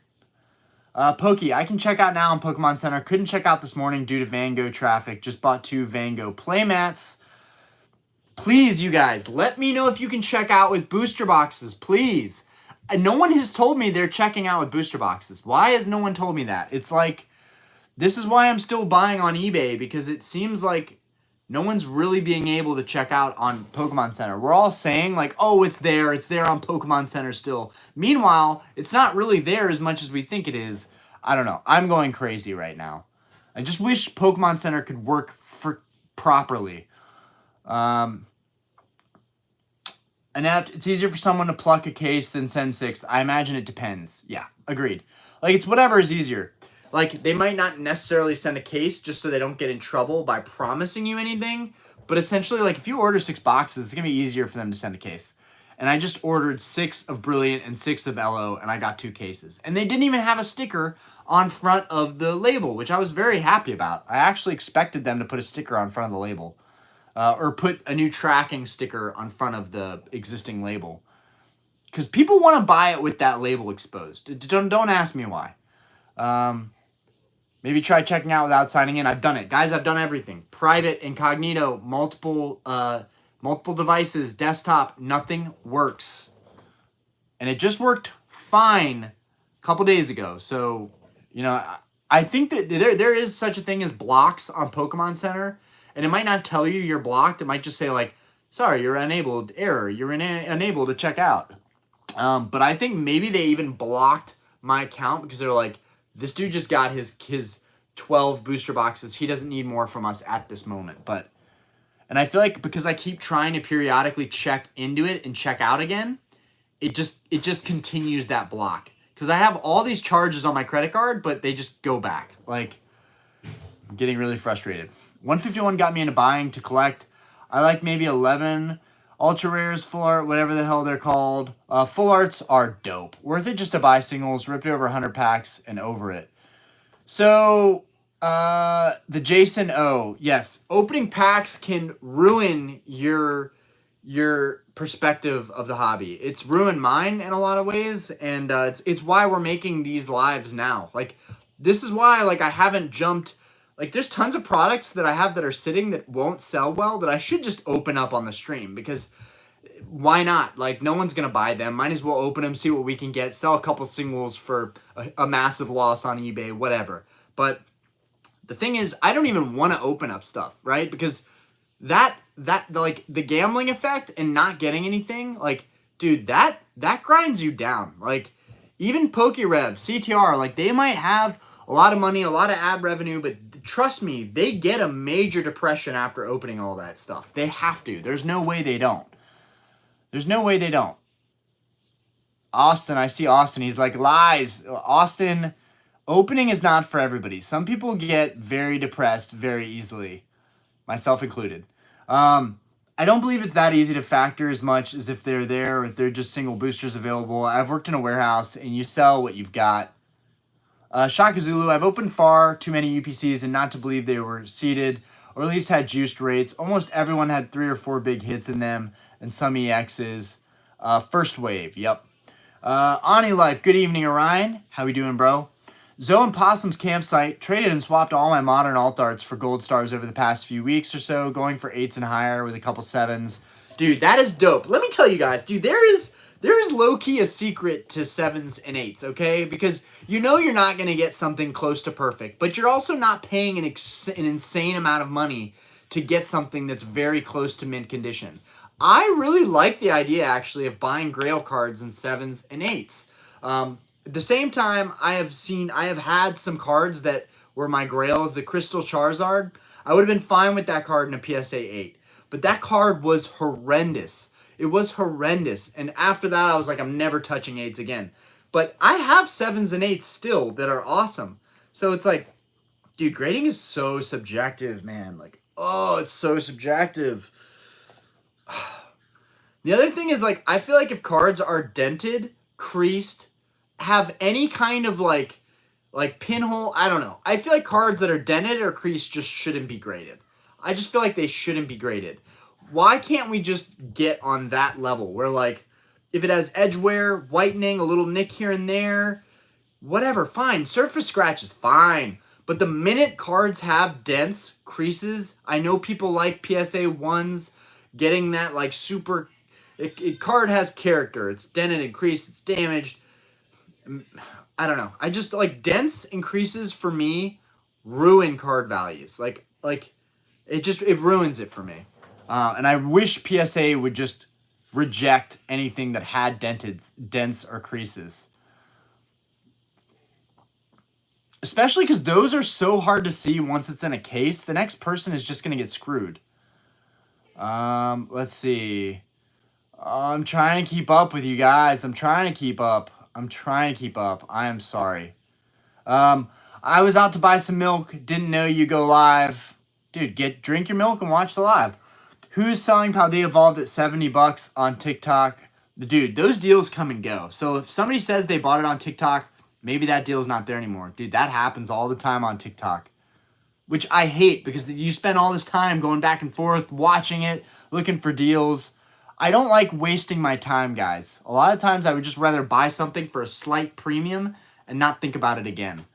Pokey, I can check out now on Pokemon Center. Couldn't check out this morning due to Vango traffic. Just bought 2 Vango playmats. Please, you guys, let me know if you can check out with booster boxes, please. No one has told me they're checking out with booster boxes. Why has no one told me that? It's like, this is why I'm still buying on eBay, because it seems like no one's really being able to check out on Pokemon Center. We're all saying like, oh, it's there on Pokemon Center still. Meanwhile, it's not really there as much as we think it is. I don't know. I'm going crazy right now. I just wish Pokemon Center could work properly. Inept, it's easier for someone to pluck a case than send 6. I imagine it depends. Yeah, agreed. Like, it's whatever is easier. Like, they might not necessarily send a case just so they don't get in trouble by promising you anything. But essentially, like, if you order 6 boxes, it's going to be easier for them to send a case. And I just ordered 6 of Brilliant and 6 of Elo, and I got 2 cases. And they didn't even have a sticker on front of the label, which I was very happy about. I actually expected them to put a sticker on front of the label. Or put a new tracking sticker on front of the existing label. Because people want to buy it with that label exposed. Don't ask me why. Maybe try checking out without signing in. I've done it. Guys, I've done everything. Private, incognito, multiple devices, desktop, nothing works. And it just worked fine a couple days ago. So, you know, I think that there is such a thing as blocks on Pokemon Center. And it might not tell you you're blocked. It might just say like, sorry, you're enabled, error. You're unable to check out. But I think maybe they even blocked my account because they're like, this dude just got his 12 booster boxes. He doesn't need more from us at this moment. And I feel like because I keep trying to periodically check into it and check out again, it just continues that block. Because I have all these charges on my credit card, but they just go back. Like, I'm getting really frustrated. 151 got me into buying to collect. I like maybe 11 ultra rares, full art, whatever the hell they're called. Full arts are dope. Worth it just to buy singles, ripped over 100 packs, and over it. So, The Jason O. Yes, opening packs can ruin your perspective of the hobby. It's ruined mine in a lot of ways, and it's why we're making these lives now. Like, this is why like I haven't jumped. Like, there's tons of products that I have that are sitting that won't sell well that I should just open up on the stream, because why not? Like, no one's gonna buy them. Might as well open them, see what we can get, sell a couple singles for a massive loss on eBay, whatever. But the thing is, I don't even want to open up stuff, right? Because that like the gambling effect and not getting anything, like, dude, that grinds you down. Like, even PokeRev, CTR, like, they might have a lot of money, a lot of ad revenue, but trust me, they get a major depression after opening all that stuff. They have to. There's no way they don't. There's no way they don't. Austin, I see Austin. He's like, lies. Austin, opening is not for everybody. Some people get very depressed very easily, myself included. I don't believe it's that easy to factor as much as if they're there or if they're just single boosters available. I've worked in a warehouse, and you sell what you've got. Shaka Zulu, I've opened far too many UPCs and not to believe they were seeded or at least had juiced rates. Almost everyone had 3 or 4 big hits in them and some EXs. First wave, yep. Ani Life, good evening, Orion. How we doing, bro? Zoe and Possum's campsite, traded and swapped all my modern alt arts for gold stars over the past few weeks or so, going for 8s and higher with a couple 7s. Dude, that is dope. Let me tell you guys, dude, there is low-key a secret to 7s and 8s, okay? Because you know you're not going to get something close to perfect, but you're also not paying an insane amount of money to get something that's very close to mint condition. I really like the idea, actually, of buying Grail cards in 7s and 8s. At the same time, I have had some cards that were my Grails, the Crystal Charizard. I would have been fine with that card in a PSA 8. But that card was horrendous. It was horrendous. And after that, I was like, I'm never touching 8s again. But I have 7s and 8s still that are awesome. So it's like, dude, grading is so subjective, man. Like, oh, it's so subjective. The other thing is, like, I feel like if cards are dented, creased, have any kind of like pinhole, I don't know. I feel like cards that are dented or creased just shouldn't be graded. I just feel like they shouldn't be graded. Why can't we just get on that level where, like, if it has edge wear, whitening, a little nick here and there, whatever, fine. Surface scratch is fine. But the minute cards have dents, creases, I know people like PSA 1s getting that, like, super, card has character. It's dented and creased, it's damaged. I don't know. I just, like, dents and creases for me ruin card values. Like it ruins it for me. And I wish PSA would just reject anything that had dents or creases. Especially because those are so hard to see once it's in a case. The next person is just going to get screwed. Let's see. I'm trying to keep up with you guys. I'm trying to keep up. I am sorry. I was out to buy some milk. Didn't know you go live. Dude, drink your milk and watch the live. Who's selling Paldea Evolved at $70 on TikTok? Dude, those deals come and go. So if somebody says they bought it on TikTok, maybe that deal's not there anymore. Dude, that happens all the time on TikTok. Which I hate, because you spend all this time going back and forth, watching it, looking for deals. I don't like wasting my time, guys. A lot of times I would just rather buy something for a slight premium and not think about it again.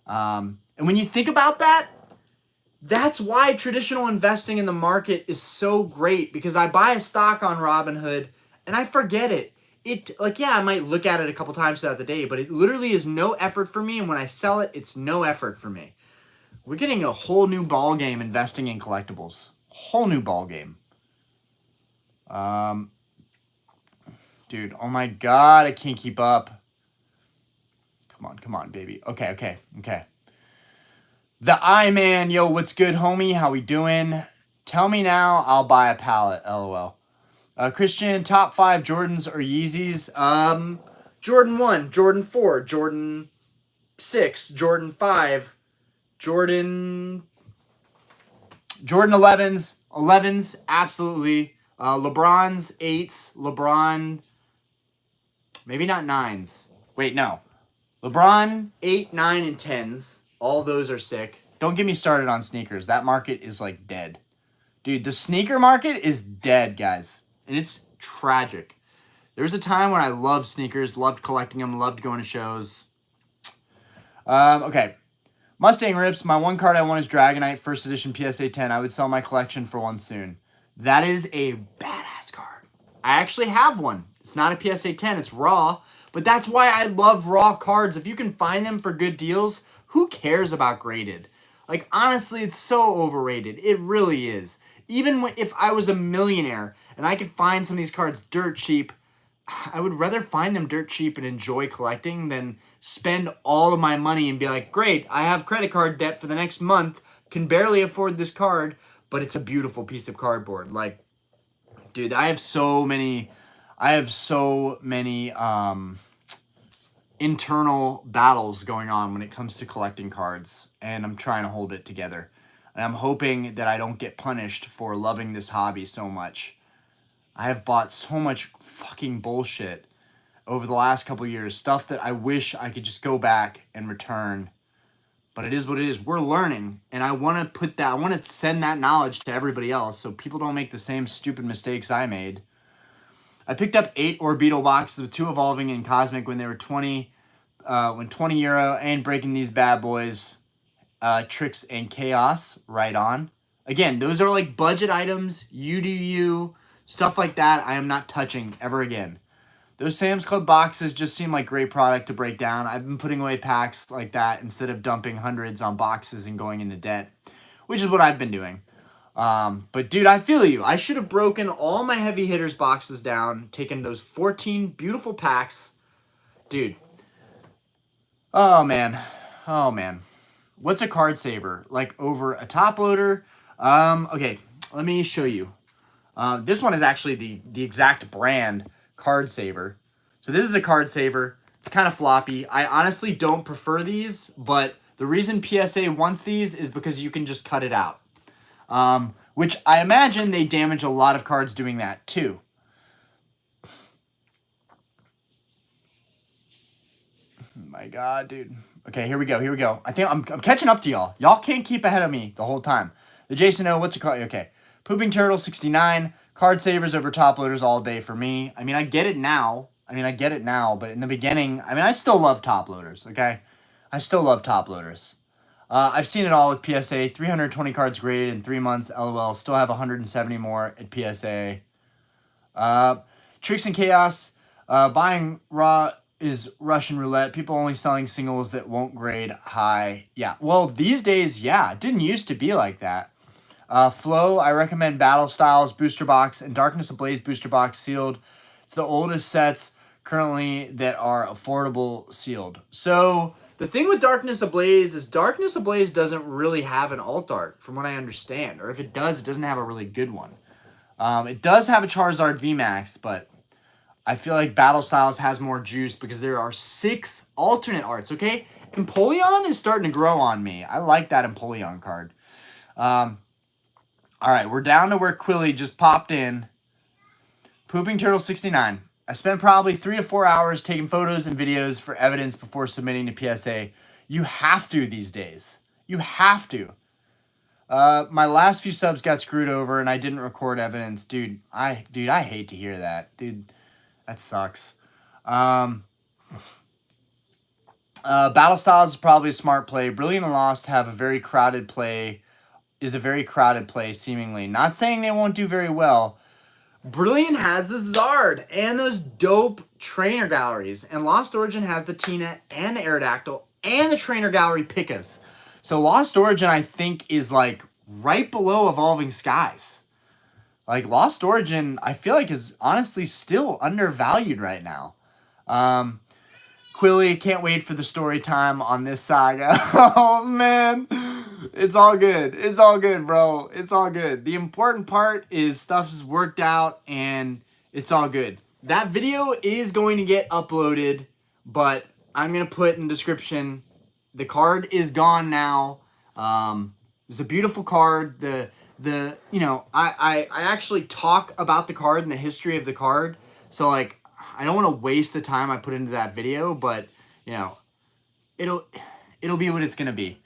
And when you think about that, that's why traditional investing in the market is so great, because I buy a stock on Robinhood and I forget it. I might look at it a couple times throughout the day, but it literally is no effort for me. And when I sell it, it's no effort for me. We're getting a whole new ball game investing in collectibles. Whole new ball game. Dude, oh my God, I can't keep up. Come on, baby. Okay. The I-Man, yo, what's good, homie? How we doing? Tell me now, I'll buy a pallet, LOL. Christian, top 5 Jordans or Yeezys? Jordan 1, Jordan 4, Jordan 6, Jordan 5, Jordan 11s, absolutely. LeBron's 8s, LeBron, maybe not 9s. Wait, no. LeBron, 8, 9, and 10s. All those are sick. Don't get me started on sneakers. That market is like dead. Dude, the sneaker market is dead, guys. And it's tragic. There was a time when I loved sneakers, loved collecting them, loved going to shows. Okay. Mustang Rips. My one card I want is Dragonite, first edition PSA 10. I would sell my collection for one soon. That is a badass card. I actually have one. It's not a PSA 10. It's raw. But that's why I love raw cards. If you can find them for good deals, who cares about graded? Like, honestly, it's so overrated. It really is. Even if I was a millionaire and I could find some of these cards dirt cheap, I would rather find them dirt cheap and enjoy collecting than spend all of my money and be like, great, I have credit card debt for the next month, can barely afford this card, but it's a beautiful piece of cardboard. Like, dude, I have so many internal battles going on when it comes to collecting cards, and I'm trying to hold it together. And I'm hoping that I don't get punished for loving this hobby so much. I have bought so much fucking bullshit over the last couple of years. Stuff that I wish I could just go back and return. But it is what it is. We're learning. And I want to send that knowledge to everybody else so people don't make the same stupid mistakes I made. I picked up 8 Orbeetle boxes with 2 Evolving and Cosmic when they were 20. When 20 euro. I ain't breaking these bad boys. Tricks and Chaos. Right on. Again, those are like budget items. You do you. Stuff like that, I am not touching ever again. Those Sam's Club boxes just seem like great product to break down. I've been putting away packs like that instead of dumping hundreds on boxes and going into debt, which is what I've been doing. But dude, I feel you. I should have broken all my heavy hitters boxes down, taken those 14 beautiful packs. Dude. Oh, man. Oh, man. What's a card saver? Like over a top loader? Okay, let me show you. This one is actually the exact brand card saver. So this is a card saver. It's kind of floppy. I honestly don't prefer these, but the reason PSA wants these is because you can just cut it out. Which I imagine they damage a lot of cards doing that too. My God, dude. Okay, here we go. Here we go. I think I'm catching up to y'all. Y'all can't keep ahead of me the whole time. The Jason O, what's a card? Okay. Pooping Turtle 69. Card savers over top loaders all day for me. I mean, I get it now. But in the beginning, I mean, I still love top loaders, okay? I still love top loaders. I've seen it all with PSA. 320 cards graded in 3 months. LOL. Still have 170 more at PSA. Tricks and Chaos. Buying raw is Russian roulette. People only selling singles that won't grade high. Yeah. Well, these days, yeah. It didn't used to be like that. Flow, I recommend Battle Styles Booster Box and Darkness Ablaze Booster Box sealed. It's the oldest sets currently that are affordable sealed. So the thing with Darkness Ablaze is Darkness Ablaze doesn't really have an alt art from what I understand. Or if it does, it doesn't have a really good one. It does have a Charizard VMAX, but I feel like Battle Styles has more juice because there are 6 alternate arts, okay? Empoleon is starting to grow on me. I like that Empoleon card. All right, we're down to where Quilly just popped in. Pooping Turtle 69. I spent probably 3 to 4 hours taking photos and videos for evidence before submitting to PSA. You have to these days. You have to. My last few subs got screwed over and I didn't record evidence. Dude, I hate to hear that. Dude, that sucks. Battle Styles is probably a smart play. Brilliant and Lost have a very crowded play. Is a very crowded play, seemingly. Not saying they won't do very well. Brilliant has the Zard and those dope trainer galleries. And Lost Origin has the Tina and the Aerodactyl and the trainer gallery Pickas. So Lost Origin, I think, is like right below Evolving Skies. Like Lost Origin, I feel like is honestly still undervalued right now. Quilly, can't wait for the story time on this saga. Oh, man. It's all good. It's all good, bro. It's all good. The important part is stuff is worked out and it's all good. That video is going to get uploaded, but I'm going to put in the description, the card is gone now. It's a beautiful card. I actually talk about the card and the history of the card. So, like, I don't want to waste the time I put into that video, but, you know, it'll be what it's going to be.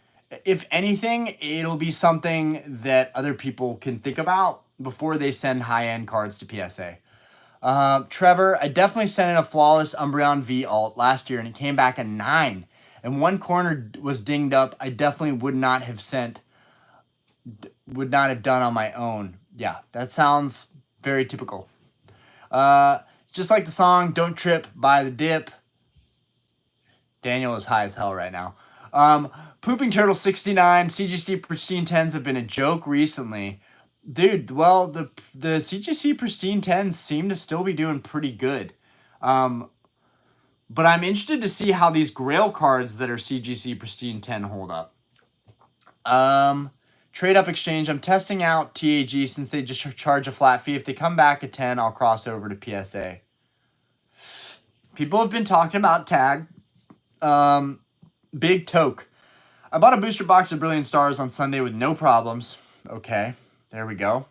If anything, it'll be something that other people can think about before they send high-end cards to PSA. Trevor, I definitely sent in a flawless Umbreon V alt last year and it came back a 9. And one corner was dinged up. I definitely would not have done on my own. Yeah, that sounds very typical. Just like the song Don't Trip by The Dip. Daniel is high as hell right now. Pooping Turtle 69, CGC Pristine 10s have been a joke recently. Dude, well, the CGC Pristine 10s seem to still be doing pretty good. But I'm interested to see how these Grail cards that are CGC Pristine 10 hold up. Trade Up Exchange, I'm testing out TAG since they just charge a flat fee. If they come back at 10, I'll cross over to PSA. People have been talking about Tag. Big Toke. I bought a booster box of Brilliant Stars on Sunday with no problems. Okay, there we go.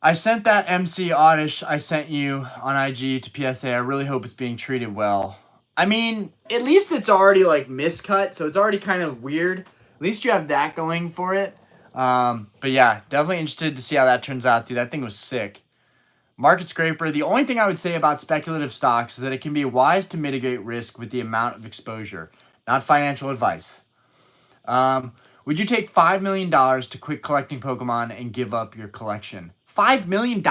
I sent that MC Oddish I sent you on IG to PSA. I really hope it's being treated well. I mean, at least it's already like miscut, so it's already kind of weird. At least you have that going for it. But yeah, definitely interested to see how that turns out, dude. That thing was sick. Market Scraper, the only thing I would say about speculative stocks is that it can be wise to mitigate risk with the amount of exposure, not financial advice. Would you take $5 million to quit collecting Pokemon and give up your collection? $5 million?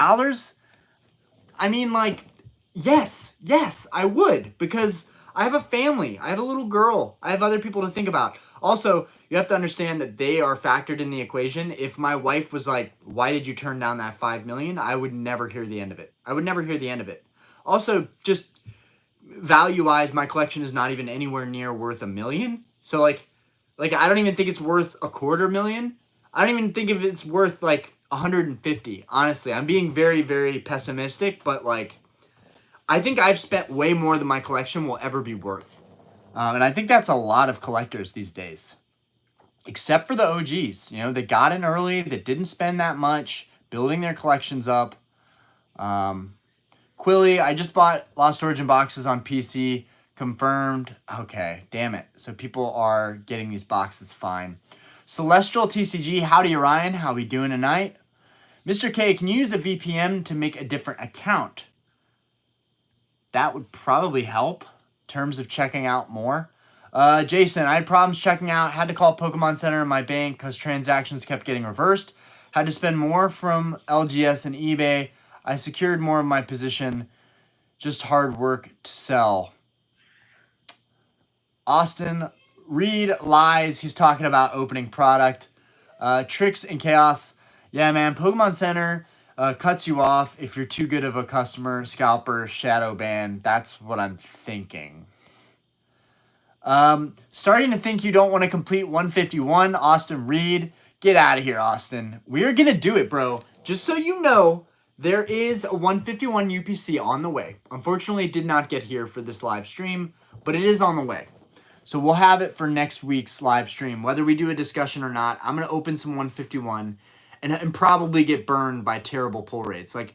I mean, like, yes, I would, because I have a family. I have a little girl. I have other people to think about. Also, you have to understand that they are factored in the equation. If my wife was like, why did you turn down that $5 million? I would never hear the end of it. I would never hear the end of it. Also, just value-wise, my collection is not even anywhere near worth $1 million. So, like I don't even think it's worth $250,000. I don't even think if it's worth, like, 150. Honestly, I'm being very, very pessimistic, but, like, I think I've spent way more than my collection will ever be worth. And I think that's a lot of collectors these days. Except for the OGs, you know, they got in early, that didn't spend that much, building their collections up. Quilly, I just bought Lost Origin boxes on PC, confirmed. Okay, damn it. So people are getting these boxes fine. Celestial TCG, howdy Ryan, how we doing tonight? Mr. K, can you use a VPN to make a different account? That would probably help in terms of checking out more. Jason, I had problems checking out. Had to call Pokemon Center in my bank because transactions kept getting reversed. Had to spend more from LGS and eBay. I secured more of my position. Just hard work to sell. Austin, Reed lies. He's talking about opening product. Tricks and Chaos. Yeah, man. Pokemon Center cuts you off if you're too good of a customer. Scalper, shadow ban. That's what I'm thinking. Starting to think you don't want to complete 151. Austin Reed. Get out of here, Austin. We are going to do it, bro. Just so you know, there is a 151 UPC on the way. Unfortunately, it did not get here for this live stream, but it is on the way. So we'll have it for next week's live stream. Whether we do a discussion or not, I'm going to open some 151 and probably get burned by terrible pull rates. I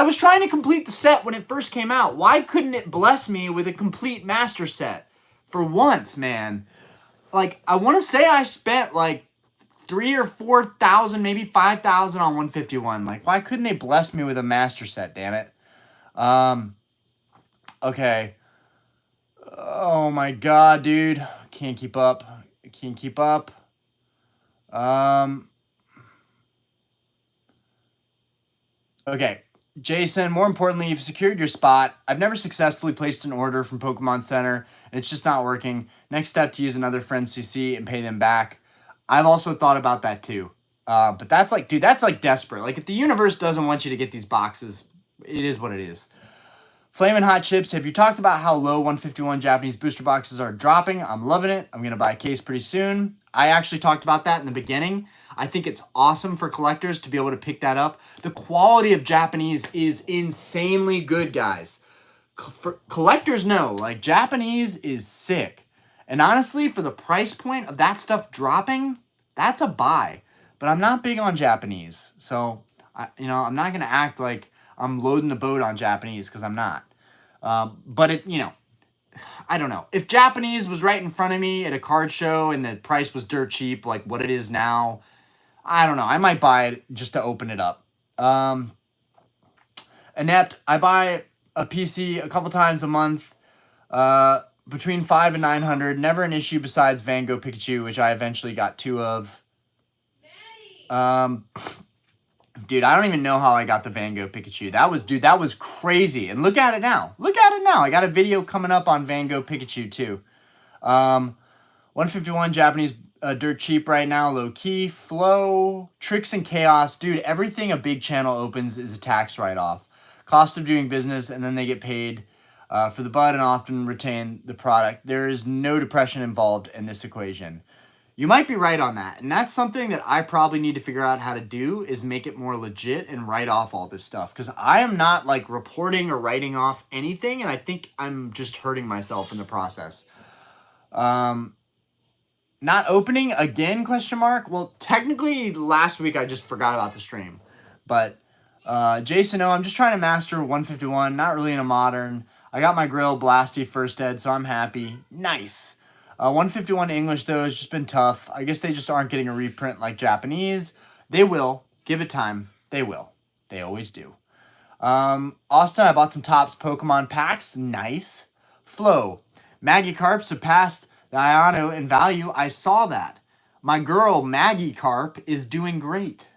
was trying to complete the set when it first came out. Why couldn't it bless me with a complete master set? For once, man. Like, I want to say I spent like 3,000 or 4,000, maybe 5,000 on 151. Like, why couldn't they bless me with a master set, damn it? Okay. Oh my god, dude. Can't keep up. Can't keep up. Okay. Jason, more importantly, you've secured your spot. I've never successfully placed an order from Pokemon Center, and it's just not working. Next step, to use another friend's CC and pay them back. I've also thought about that too. But that's like, dude, that's like desperate. Like, if the universe doesn't want you to get these boxes, it is what it is. Flamin' Hot Chips, have you talked about how low 151 Japanese booster boxes are dropping? I'm loving it. I'm going to buy a case pretty soon. I actually talked about that in the beginning. I think it's awesome for collectors to be able to pick that up. The quality of Japanese is insanely good, guys. For collectors know, like, Japanese is sick. And honestly, for the price point of that stuff dropping, that's a buy. But I'm not big on Japanese. So, I'm not going to act like I'm loading the boat on Japanese because I'm not. But I don't know. If Japanese was right in front of me at a card show and the price was dirt cheap, like what it is now, I don't know. I might buy it just to open it up. Inept, I buy a PC a couple times a month, between 5 and 900. Never an issue besides Van Gogh Pikachu, which I eventually got 2 of. Dude, I don't even know how I got the Van Gogh Pikachu. That was crazy. And look at it now. Look at it now. I got a video coming up on Van Gogh Pikachu too. 151 Japanese, dirt cheap right now, low key. Flow, Tricks and Chaos. Dude, everything a big channel opens is a tax write-off. Cost of doing business, and then they get paid for the bud and often retain the product. There is no depression involved in this equation. You might be right on that. And that's something that I probably need to figure out how to do, is make it more legit and write off all this stuff. Because I am not like reporting or writing off anything. And I think I'm just hurting myself in the process. Not opening again, question mark. Well, technically last week I just forgot about the stream. But Jason O, I'm just trying to master 151. Not really in a modern. I got my Grail Blasty first ed, so I'm happy. Nice. 151 English, though, has just been tough. I guess they just aren't getting a reprint like Japanese. They will. Give it time. They will. They always do. Austin, I bought some Topps Pokemon packs. Nice. Flow. Magikarp surpassed the Iono in value. I saw that. My girl, Magikarp, is doing great.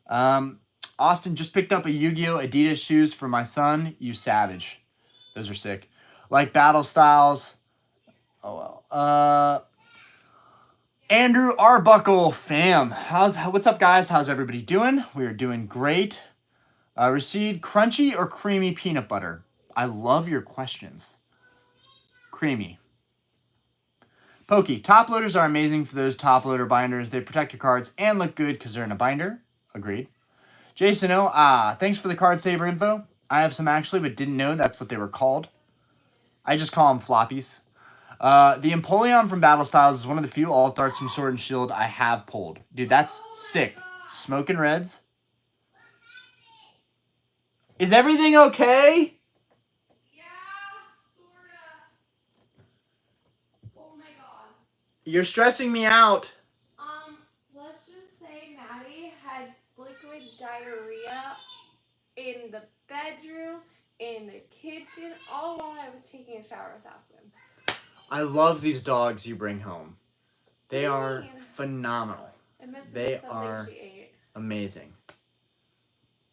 Austin just picked up a Yu-Gi-Oh! Adidas shoes for my son. You savage. Those are sick. Like Battle Styles. Oh well. Andrew Arbuckle, fam. What's up, guys? How's everybody doing? We are doing great. Recede, crunchy or creamy peanut butter? I love your questions. Creamy. Pokey, top loaders are amazing for those top loader binders. They protect your cards and look good because they're in a binder. Agreed. Jason O, thanks for the card saver info. I have some actually, but didn't know that's what they were called. I just call them floppies. The Empoleon from Battle Styles is one of the few alt arts from Sword and Shield I have pulled. Dude, that's sick. Smoking Reds. Is everything okay? Yeah, sorta. Oh my god. You're stressing me out. Let's just say Maddie had liquid diarrhea in the bedroom, in the kitchen, all while I was taking a shower with Aspen. I love these dogs you bring home. They are phenomenal. They are amazing.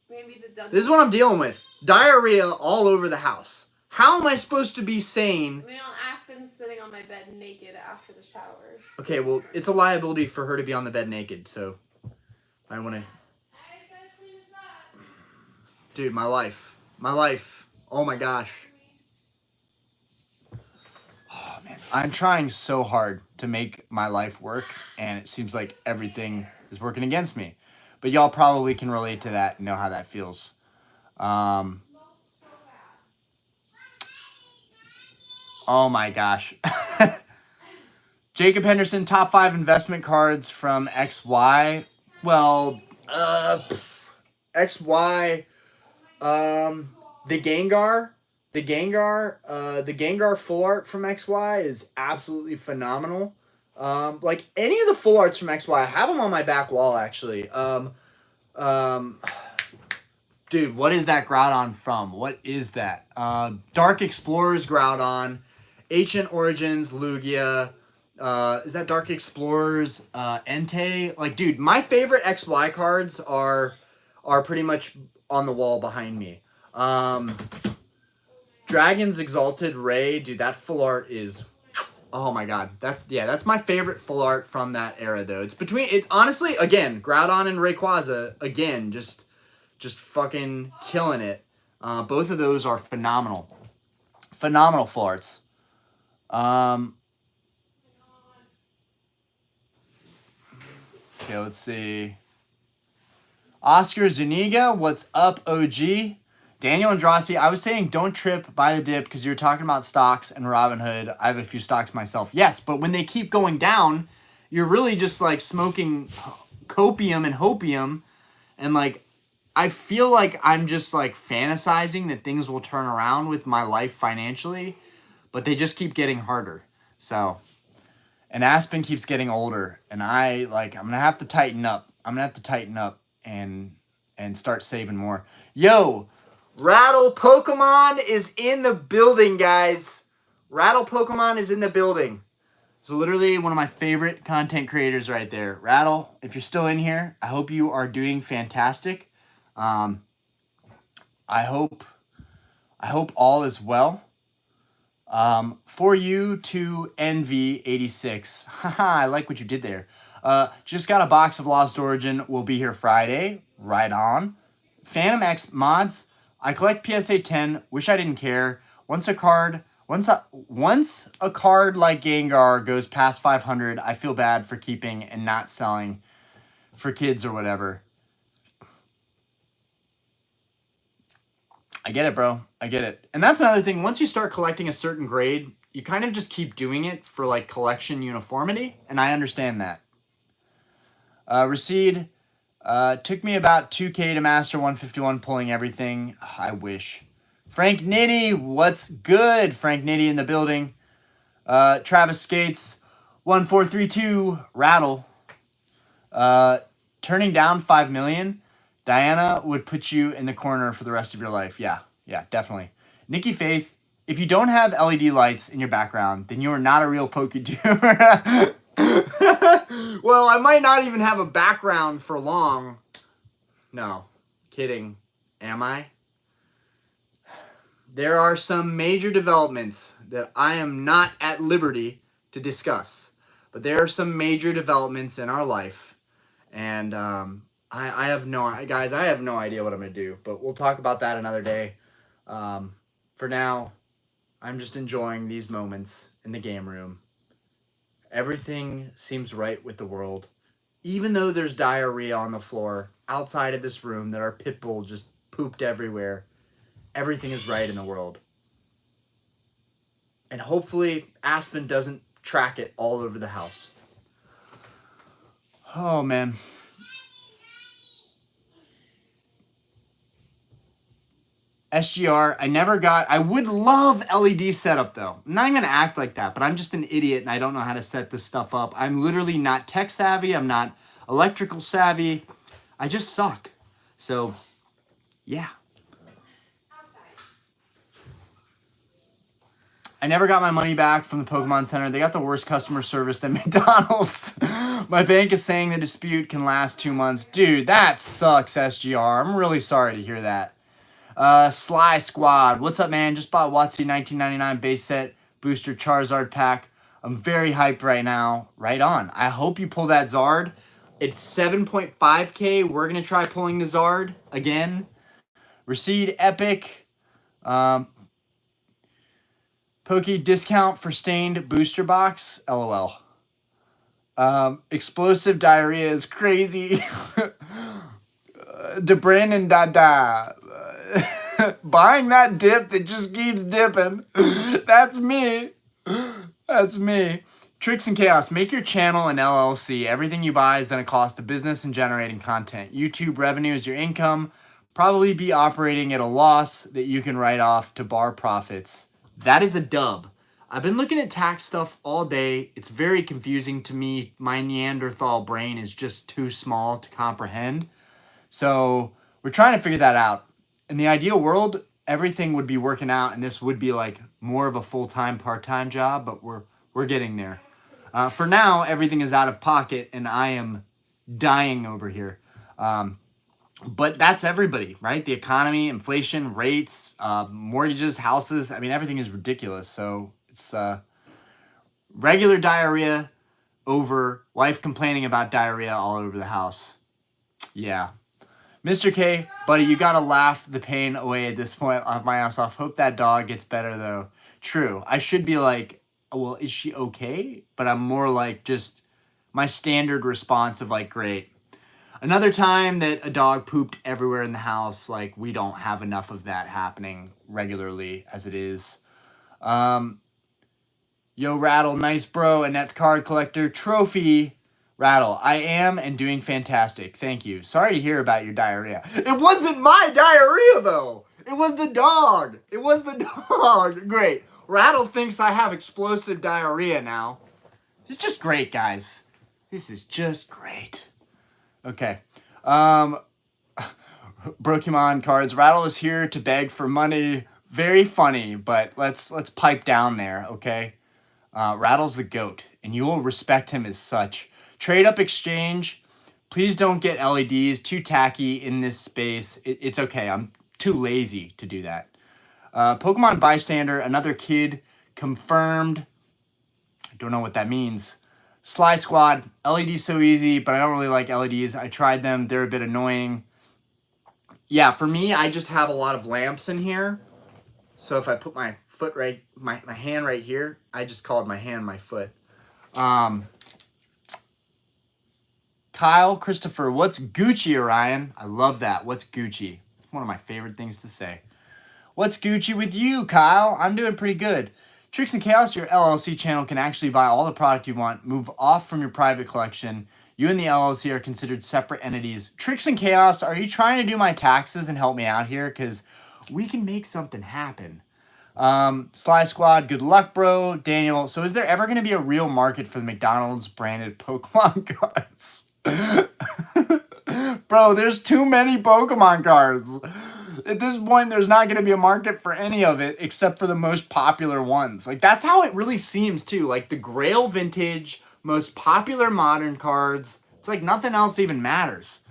Maybe the dog. This is what I'm dealing with. Diarrhea all over the house. How am I supposed to be sane? You know, Aspen's sitting on my bed naked after the showers. Okay, well, it's a liability for her to be on the bed naked, so I want to... I just gotta clean this up. Dude, my life. My life. Oh my gosh. Oh, man. I'm trying so hard to make my life work, and it seems like everything is working against me. But y'all probably can relate to that and know how that feels. Oh my gosh. Jacob Henderson, top 5 investment cards from XY. Well, XY, the Gengar. The Gengar full art from XY is absolutely phenomenal. Like any of the full arts from XY, I have them on my back wall actually. Dude, what is that Groudon from? What is that? Dark Explorers Groudon, Ancient Origins Lugia. Is that Dark Explorers Entei? Like, dude, my favorite XY cards are pretty much on the wall behind me. Dragon's Exalted Ray, dude, that full art is, oh my god, that's my favorite full art from that era though. It's honestly, again, Groudon and Rayquaza, again, just fucking killing it. Both of those are phenomenal full arts. Okay, let's see. Oscar Zuniga, what's up, OG? Daniel Andrassi, I was saying don't trip by the dip because you're talking about stocks and Robinhood. I have a few stocks myself. Yes, but when they keep going down, you're really just like smoking copium and hopium. And like, I feel like I'm just like fantasizing that things will turn around with my life financially. but they just keep getting harder. So, and Aspen keeps getting older, and I'm gonna have to tighten up. I'm gonna have to tighten up and start saving more. Yo, Rattle Pokemon is in the building, guys. Rattle Pokemon is in the building. It's literally one of my favorite content creators right there. Rattle, if you're still in here, I hope you are doing fantastic. I hope all is well. For you to NV86. Haha, I like what you did there. Just got a box of Lost Origin. Will be here Friday. Right on. Phantom X mods. I collect PSA 10. Wish I didn't care. Once a card like Gengar goes past 500, I feel bad for keeping and not selling for kids or whatever. I get it, bro. I get it. And that's another thing. Once you start collecting a certain grade, you kind of just keep doing it for like collection uniformity. And I understand that. Recede. Took me about 2K to master 151, pulling everything. I wish. Frank Nitty, what's good? Frank Nitty in the building. Travis Skates, 1432, Rattle. Turning down 5 million. Diana would put you in the corner for the rest of your life. Yeah, definitely. Nikki Faith, if you don't have LED lights in your background, then you are not a real PokeTuber. Well, I might not even have a background for long. No, kidding. Am I? There are some major developments that I am not at liberty to discuss. But there are some major developments in our life. And I have no idea what I'm going to do. But we'll talk about that another day. For now, I'm just enjoying these moments in the game room. Everything seems right with the world. Even though there's diarrhea on the floor outside of this room that our pit bull just pooped everywhere, everything is right in the world. And hopefully Aspen doesn't track it all over the house. Oh, man. SGR, I would love LED setup though. I'm not even gonna act like that, but I'm just an idiot and I don't know how to set this stuff up. I'm literally not tech savvy. I'm not electrical savvy. I just suck. So, yeah. I never got my money back from the Pokemon Center. They got the worst customer service than McDonald's. My bank is saying the dispute can last 2 months. Dude, that sucks, SGR. I'm really sorry to hear that. Sly Squad, what's up, man? Just bought WotC 1999 base set booster Charizard pack. I'm very hyped right now. Right on. I hope you pull that Zard. It's 7.5K. We're going to try pulling the Zard again. Recede Epic. Poke discount for stained booster box. LOL. Explosive diarrhea is crazy. DeBrandon Dada. Buying that dip that just keeps dipping. That's me. That's me. Tricks and Chaos. Make your channel an LLC. Everything you buy is then a cost of business and generating content. YouTube revenue is your income. Probably be operating at a loss that you can write off to bar profits. That is the dub. I've been looking at tax stuff all day. It's very confusing to me. My Neanderthal brain is just too small to comprehend. So we're trying to figure that out. In the ideal world, everything would be working out and this would be like more of a full-time, part-time job, but we're getting there. For now, everything is out of pocket and I am dying over here. But that's everybody, right? The economy, inflation, rates, mortgages, houses. I mean, everything is ridiculous. So it's regular diarrhea over wife complaining about diarrhea all over the house. Yeah. Mr. K, buddy, you gotta laugh the pain away at this point. Laugh my ass off. Hope that dog gets better, though. True. I should be like, well, is she okay? But I'm more like just my standard response of like, great. Another time that a dog pooped everywhere in the house, like we don't have enough of that happening regularly as it is. Yo, Rattle, nice bro, inept card collector, trophy. Rattle, I am and doing fantastic. Thank you. Sorry to hear about your diarrhea. It wasn't my diarrhea, though. It was the dog. It was the dog. Great. Rattle thinks I have explosive diarrhea now. It's just great, guys. This is just great. Okay. Pokemon cards. Rattle is here to beg for money. Very funny, but let's pipe down there, okay? Rattle's the GOAT, and you will respect him as such. Trade up exchange. Please don't get LEDs. Too tacky in this space. It's okay. I'm too lazy to do that. Pokemon bystander. Another kid. Confirmed. I don't know what that means. Sly Squad. LEDs so easy, but I don't really like LEDs. I tried them. They're a bit annoying. Yeah, for me, I just have a lot of lamps in here. So if I put my foot right, my hand right here, I just called my hand my foot. Kyle, Christopher, what's Gucci, Orion? I love that. What's Gucci? It's one of my favorite things to say. What's Gucci with you, Kyle? I'm doing pretty good. Tricks and Chaos, your LLC channel can actually buy all the product you want. Move off from your private collection. You and the LLC are considered separate entities. Tricks and Chaos, are you trying to do my taxes and help me out here? Because we can make something happen. Sly Squad, good luck, bro. Daniel, so is there ever going to be a real market for the McDonald's branded Pokemon cards? Bro, there's too many Pokemon cards. At this point, there's not going to be a market for any of it except for the most popular ones. Like, that's how it really seems, too. Like, the Grail vintage, most popular modern cards. It's like nothing else even matters.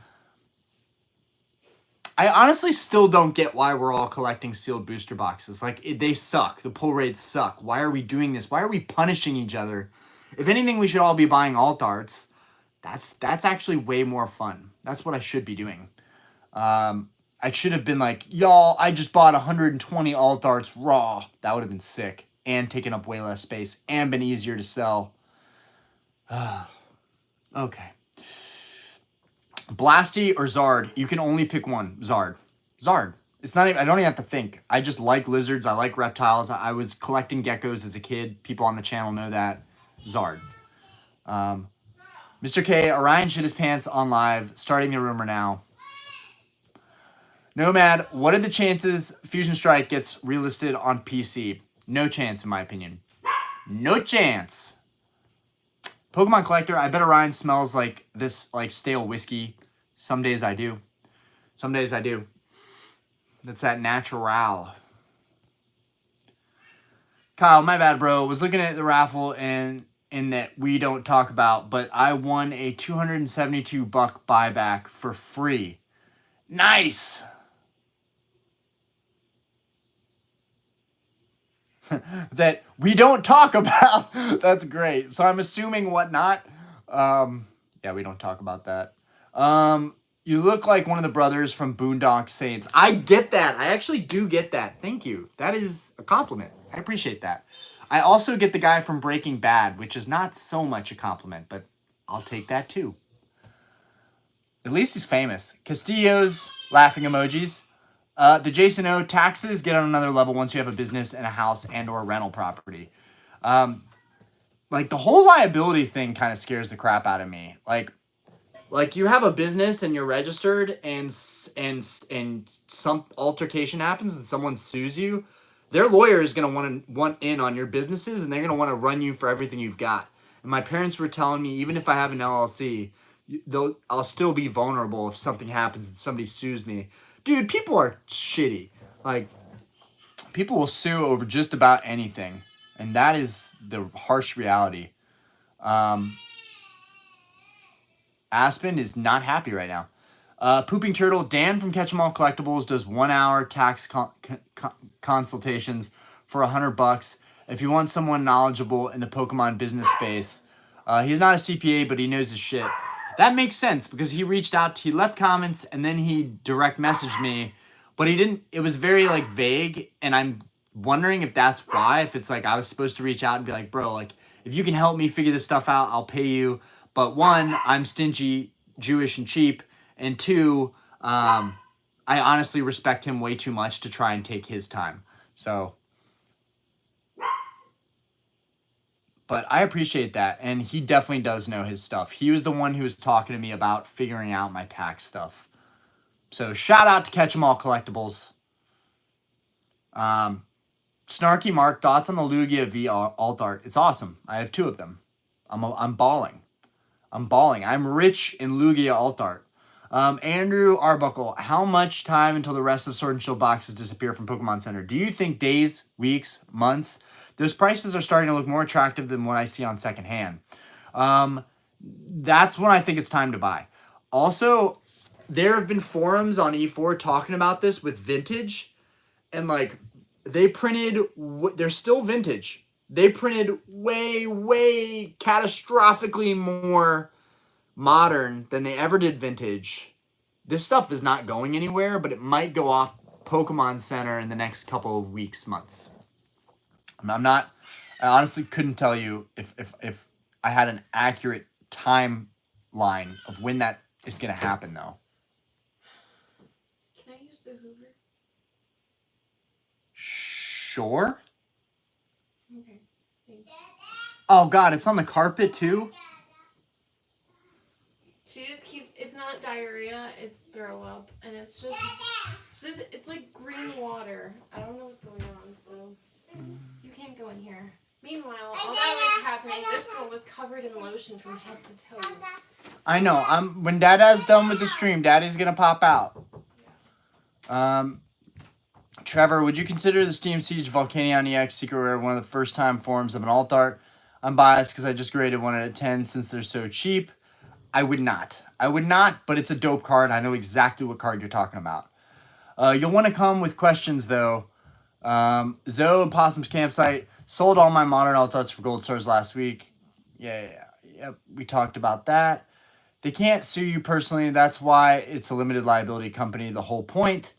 I honestly still don't get why we're all collecting sealed booster boxes. Like, they suck. The pull rates suck. Why are we doing this? Why are we punishing each other? If anything, we should all be buying alt arts. That's actually way more fun. That's what I should be doing. I should have been like, y'all, I just bought 120 alt arts raw. That would have been sick. And taken up way less space. And been easier to sell. Okay. Blasty or Zard? You can only pick one. Zard. Zard. It's not even, I don't even have to think. I just like lizards. I like reptiles. I was collecting geckos as a kid. People on the channel know that. Zard. Mr. K, Orion shit his pants on live. Starting the rumor now. Nomad, what are the chances Fusion Strike gets relisted on PC? No chance, in my opinion. No chance. Pokemon Collector, I bet Orion smells like this, like stale whiskey. Some days I do. Some days I do. That's that natural. Kyle, my bad, bro. Was looking at the raffle and in that we don't talk about, but I won a $272 buyback for free. Nice. That we don't talk about. That's great. So I'm assuming whatnot. Yeah, we don't talk about that. You look like one of the brothers from Boondock Saints. I get that. I actually do get that. Thank you. That is a compliment. I appreciate that. I also get the guy from Breaking Bad, which is not so much a compliment, but I'll take that too. At least he's famous. Castillo's laughing emojis. The Jason O, taxes get on another level once you have a business and a house and or rental property. Like the whole liability thing kind of scares the crap out of me. Like you have a business and you're registered and some altercation happens and someone sues you, their lawyer is going to want in on your businesses and they're going to want to run you for everything you've got. And my parents were telling me, even if I have an LLC, I'll still be vulnerable if something happens and somebody sues me. Dude, people are shitty. Like, people will sue over just about anything. And that is the harsh reality. Aspen is not happy right now. Pooping Turtle, Dan from Catch 'em All Collectibles does 1 hour tax consultations for $100. If you want someone knowledgeable in the Pokemon business space, he's not a CPA, but he knows his shit. That makes sense because he reached out, he left comments, and then he direct messaged me, but he didn't, it was very like vague, and I'm wondering if that's why, if it's like I was supposed to reach out and be like, bro, like, if you can help me figure this stuff out, I'll pay you. But one, I'm stingy, Jewish, and cheap, and two, I honestly respect him way too much to try and take his time. So, but I appreciate that, and he definitely does know his stuff. He was the one who was talking to me about figuring out my tax stuff. So shout out to Catch 'em All Collectibles. Snarky Mark, thoughts on the Lugia V alt art? It's awesome. I have 2 of them. I'm balling. I'm rich in Lugia alt art. Andrew Arbuckle, how much time until the rest of Sword and Shield boxes disappear from Pokemon Center? Do you think days, weeks, months? Those prices are starting to look more attractive than what I see on secondhand. That's when I think it's time to buy. Also, there have been forums on E4 talking about this with vintage, and like they printed, they're still vintage. They printed way catastrophically more modern than they ever did vintage. This stuff is not going anywhere, but it might go off Pokemon Center in the next couple of weeks, months. I honestly couldn't tell you if I had an accurate timeline of when that is going to happen, though. Can I use the Hoover? Sure. Okay, thanks. Oh, God, it's on the carpet, too? She just keeps, it's not diarrhea, it's throw up, and it's like green water. I don't know what's going on, so you can't go in here. Meanwhile, all that was happening, this girl was covered in lotion from head to toes. I know. When Dada's done with the stream, Daddy's going to pop out. Trevor, would you consider the Steam Siege Volcanion EX Secret Rare one of the first time forms of an alt art? I'm biased because I just graded 1 out of 10 since they're so cheap. I would not, but it's a dope card. I know exactly what card you're talking about. You'll want to come with questions, though. Zoe and Possum's Campsite sold all my modern alt arts for gold stars last week. Yeah, we talked about that. They can't sue you personally. That's why it's a limited liability company, the whole point.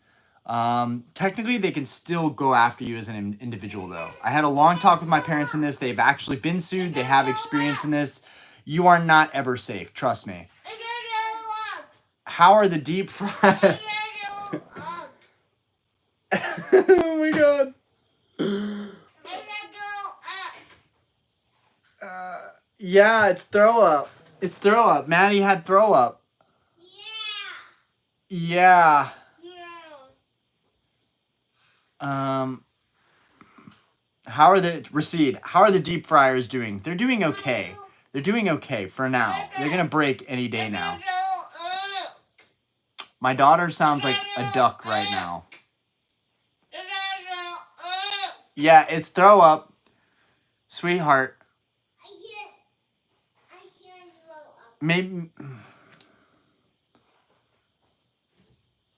Technically, they can still go after you as an individual, though. I had a long talk with my parents in this. They've actually been sued. They have experience in this. You are not ever safe. Trust me. How are the deep fry? Oh my God. Yeah, it's throw up. It's throw up. Maddie had throw up. Yeah. How are the deep fryers doing? They're doing okay. They're doing okay for now. They're gonna break any day now. My daughter sounds like a duck right now. Yeah, it's throw up. Sweetheart. I can't throw up. Maybe.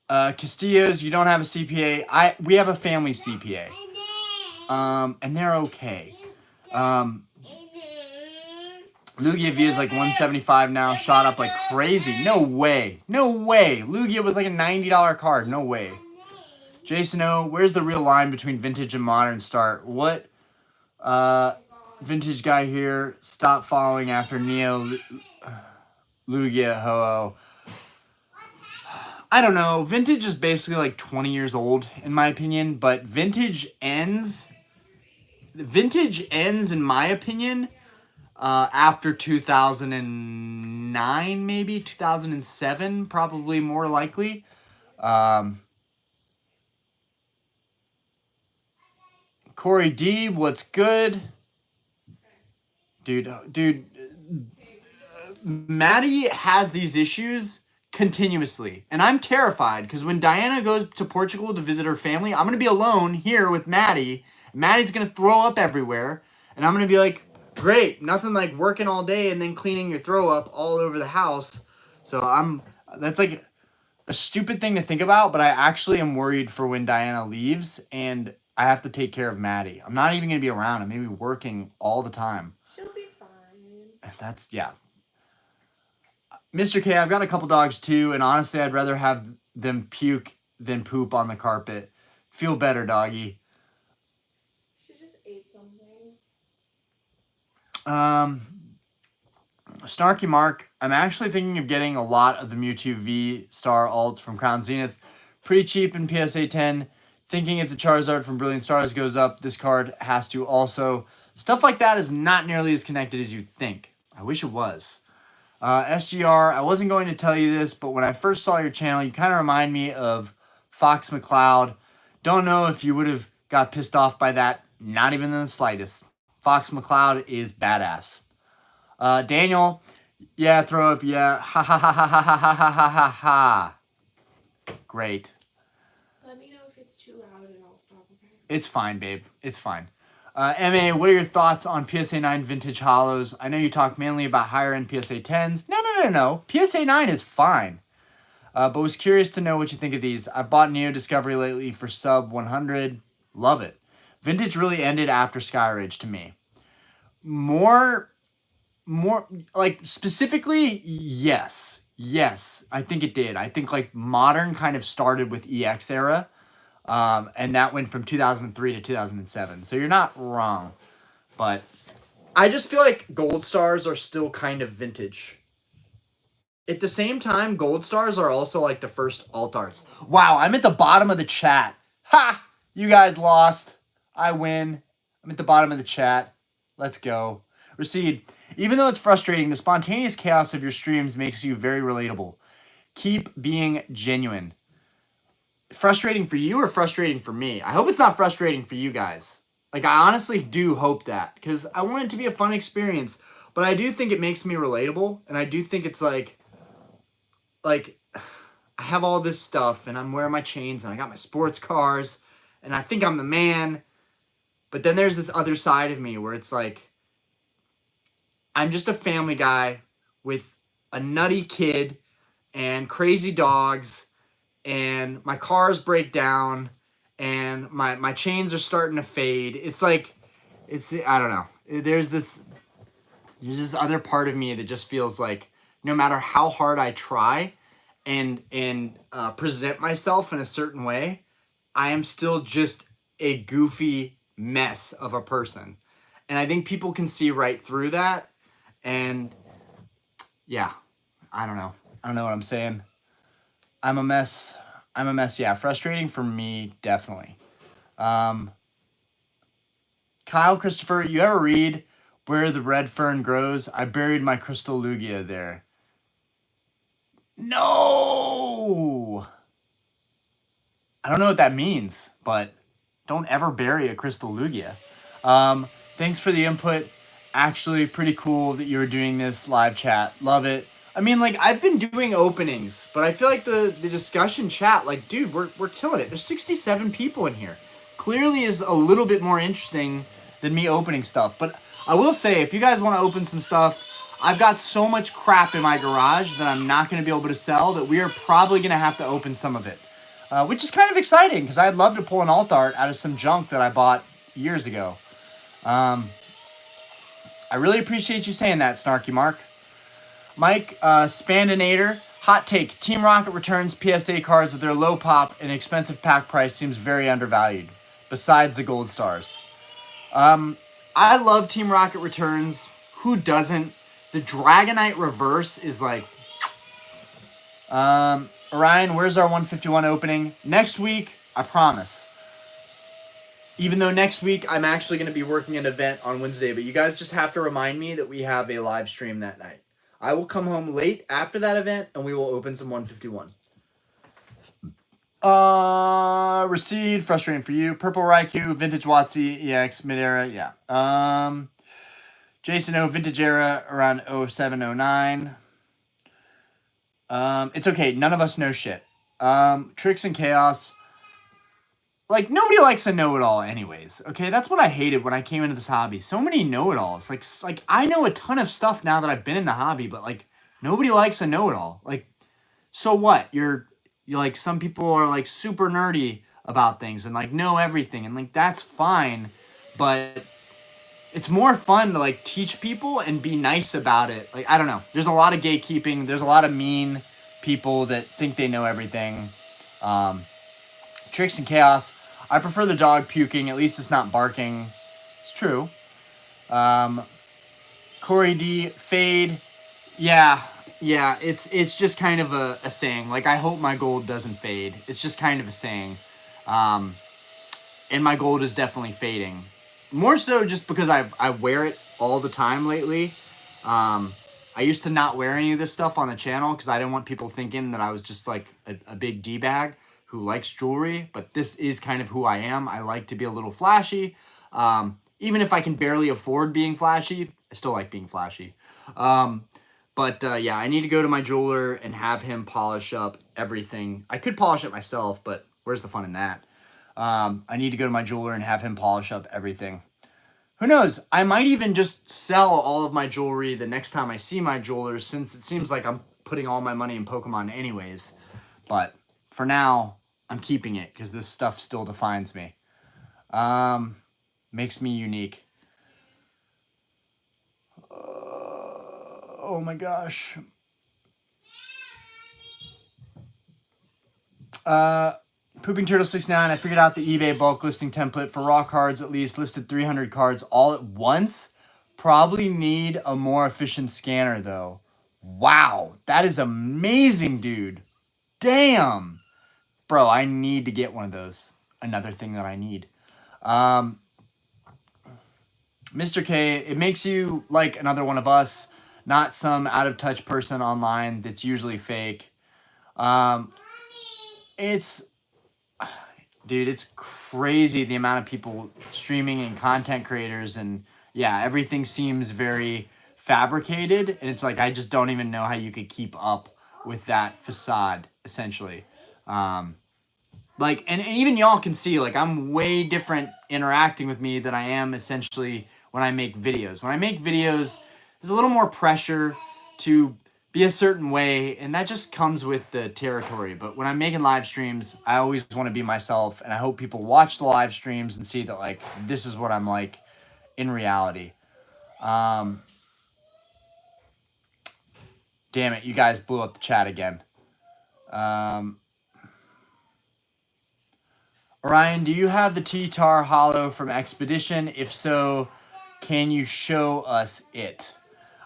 Castillo's, you don't have a CPA. We have a family CPA. And they're okay. Lugia V is like 175 now, shot up like crazy. No way. Lugia was like a $90 card. No way. Jason O, where's the real line between vintage and modern start? What? Vintage guy here. Stop following after Neo Lugia Ho-Oh. I don't know. Vintage is basically like 20 years old, in my opinion. But vintage ends, in my opinion, after 2009, maybe 2007, probably more likely. Corey D, what's good? Dude, Maddie has these issues continuously, and I'm terrified because when Diana goes to Portugal to visit her family, I'm gonna be alone here with Maddie. Maddie's gonna throw up everywhere, and I'm gonna be like, great, nothing like working all day and then cleaning your throw up all over the house. So that's like a stupid thing to think about, but I actually am worried for when Diana leaves and I have to take care of Maddie. I'm not even gonna be around. I'm gonna be working all the time. She'll be fine. Yeah. Mr. K, I've got a couple dogs too, and honestly, I'd rather have them puke than poop on the carpet. Feel better, doggy. She just ate something. Snarky Mark, I'm actually thinking of getting a lot of the Mewtwo V Star alts from Crown Zenith. Pretty cheap in PSA 10. Thinking if the Charizard from Brilliant Stars goes up, this card has to also. Stuff like that is not nearly as connected as you'd think. I wish it was. SGR, I wasn't going to tell you this, but when I first saw your channel, you kind of remind me of Fox McCloud. Don't know if you would have got pissed off by that. Not even in the slightest. Fox McCloud is badass. Daniel, yeah, throw up, yeah. Ha ha ha ha ha ha ha ha ha ha. Great. Let me know if it's too loud and I'll stop, okay? It's fine, babe. It's fine. MA, what are your thoughts on PSA 9 vintage hollows? I know you talk mainly about higher end PSA 10s. No. PSA 9 is fine. But was curious to know what you think of these. I bought Neo Discovery lately for sub 100. Love it. Vintage really ended after Skyridge to me. More, like, specifically, yes. Yes, I think it did. I think, like, modern kind of started with EX era. And that went from 2003 to 2007. So you're not wrong. But I just feel like gold stars are still kind of vintage. At the same time, gold stars are also like the first alt arts. Wow, I'm at the bottom of the chat. Ha! You guys lost. I win. I'm at the bottom of the chat. Let's go. Recede. Even though it's frustrating, the spontaneous chaos of your streams makes you very relatable. Keep being genuine. Frustrating for you or frustrating for me? I hope it's not frustrating for you guys. Like, I honestly do hope that, because I want it to be a fun experience, but I do think it makes me relatable, and I do think it's like I have all this stuff, and I'm wearing my chains, and I got my sports cars, and I think I'm the man, but then there's this other side of me where it's like, I'm just a family guy with a nutty kid and crazy dogs, and my cars break down, and my chains are starting to fade. It's like, I don't know. There's this other part of me that just feels like no matter how hard I try and present myself in a certain way, I am still just a goofy mess of a person. And I think people can see right through that. And yeah, I don't know. I don't know what I'm saying. I'm a mess. Yeah, frustrating for me, definitely. Kyle Christopher, you ever read Where the Red Fern Grows? I buried my crystal lugia there. No! I don't know what that means, but don't ever bury a crystal lugia. Thanks for the input. Actually, pretty cool that you were doing this live chat. Love it. I mean, like, I've been doing openings, but I feel like the discussion chat, like, dude, we're killing it. There's 67 people in here. Clearly is a little bit more interesting than me opening stuff. But I will say, if you guys want to open some stuff, I've got so much crap in my garage that I'm not going to be able to sell that we are probably going to have to open some of it. Which is kind of exciting, because I'd love to pull an alt art out of some junk that I bought years ago. I really appreciate you saying that, Snarky Mark. Mike, Spandinator, hot take. Team Rocket returns PSA cards with their low pop and expensive pack price seems very undervalued, besides the gold stars. I love Team Rocket returns. Who doesn't? The Dragonite reverse is like... Orion, where's our 151 opening? Next week, I promise. Even though next week I'm actually going to be working an event on Wednesday, but you guys just have to remind me that we have a live stream that night. I will come home late after that event, and we will open some 151. Recede, frustrating for you. Purple Raikou, Vintage Watsy, EX, Mid-Era, yeah. Jason O, Vintage Era, around 07, 09. It's okay, none of us know shit. Tricks and Chaos. Like, nobody likes a know-it-all anyways, okay? That's what I hated when I came into this hobby. So many know-it-alls. Like I know a ton of stuff now that I've been in the hobby, but, like, nobody likes a know-it-all. Like, so what? You're like, some people are, like, super nerdy about things and, like, know everything. And, like, that's fine. But it's more fun to, like, teach people and be nice about it. Like, I don't know. There's a lot of gatekeeping. There's a lot of mean people that think they know everything. Tricks and Chaos. I prefer the dog puking. At least it's not barking. It's true. Corey D. Fade. Yeah. It's just kind of a saying. Like, I hope my gold doesn't fade. It's just kind of a saying. And my gold is definitely fading. More so just because I wear it all the time lately. I used to not wear any of this stuff on the channel because I didn't want people thinking that I was just like a big D-bag. who likes jewelry, but this is kind of who I am. I like to be a little flashy. Even if I can barely afford being flashy, I still like being flashy. Yeah, I need to go to my jeweler and have him polish up everything. I could polish it myself, but where's the fun in that? I need to go to my jeweler and have him polish up everything. Who knows? I might even just sell all of my jewelry the next time I see my jeweler, since it seems like I'm putting all my money in Pokemon anyways. But for now, I'm keeping it because this stuff still defines me. Makes me unique. Oh my gosh. Pooping Turtle 69. I figured out the eBay bulk listing template for raw cards. At least listed 300 cards all at once. Probably need a more efficient scanner though. Wow, that is amazing, dude. Damn, bro. I need to get one of those. Another thing that I need. Mr. K, it makes you like another one of us, not some out of touch person online that's usually fake. It's crazy the amount of people streaming and content creators, and yeah, everything seems very fabricated, and it's like I just don't even know how you could keep up with that facade, essentially. And even y'all can see, like, I'm way different interacting with me than I am essentially when I make videos. When I make videos, there's a little more pressure to be a certain way, and that just comes with the territory. But when I'm making live streams, I always want to be myself, and I hope people watch the live streams and see that, like, this is what I'm like in reality. Damn it, you guys blew up the chat again. Orion, do you have the T-Tar Hollow from Expedition? If so, can you show us it?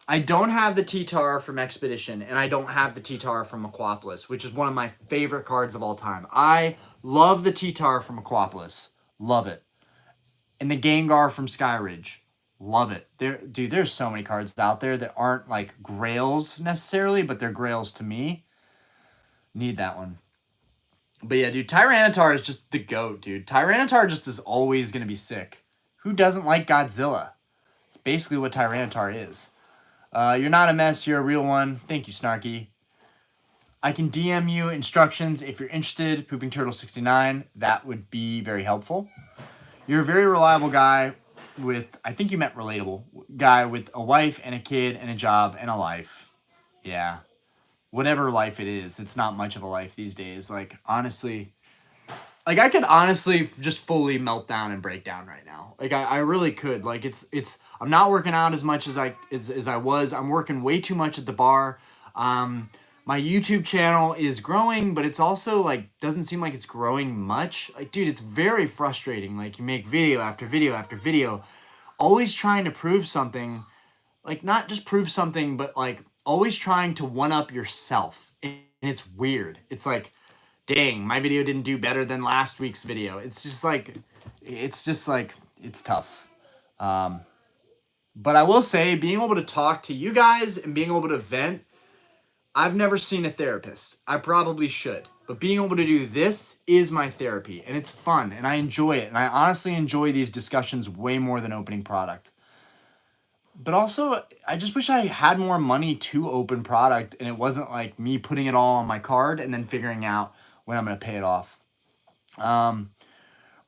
I don't have the T-Tar from Expedition, and I don't have the T-Tar from Aquapolis, which is one of my favorite cards of all time. I love the T-Tar from Aquapolis. Love it. And the Gengar from Skyridge. Love it. Dude, there's so many cards out there that aren't like Grails necessarily, but they're Grails to me. Need that one. But yeah, dude, Tyranitar is just the GOAT, dude. Tyranitar just is always going to be sick. Who doesn't like Godzilla? It's basically what Tyranitar is. You're not a mess, you're a real one. Thank you, Snarky. I can DM you instructions if you're interested. Pooping Turtle 69. That would be very helpful. You're a very reliable guy with, I think you meant relatable, guy with a wife and a kid and a job and a life. Yeah. Whatever life it is, it's not much of a life these days. Like, honestly, like I could honestly just fully melt down and break down right now. Like I really could. Like it's I'm not working out as much as I was. I'm working way too much at the bar. My YouTube channel is growing, but it's also like doesn't seem like it's growing much. Like, dude, it's very frustrating. Like, you make video after video after video, always trying to prove something. Like, not just prove something, but like always trying to one up yourself. And it's weird. It's like, dang, my video didn't do better than last week's video. It's just like it's tough. But I will say, being able to talk to you guys and being able to vent, I've never seen a therapist. I probably should. But being able to do this is my therapy, and it's fun, and I enjoy it. And I honestly enjoy these discussions way more than opening product. But also, I just wish I had more money to open product, and it wasn't like me putting it all on my card and then figuring out when I'm going to pay it off. Brown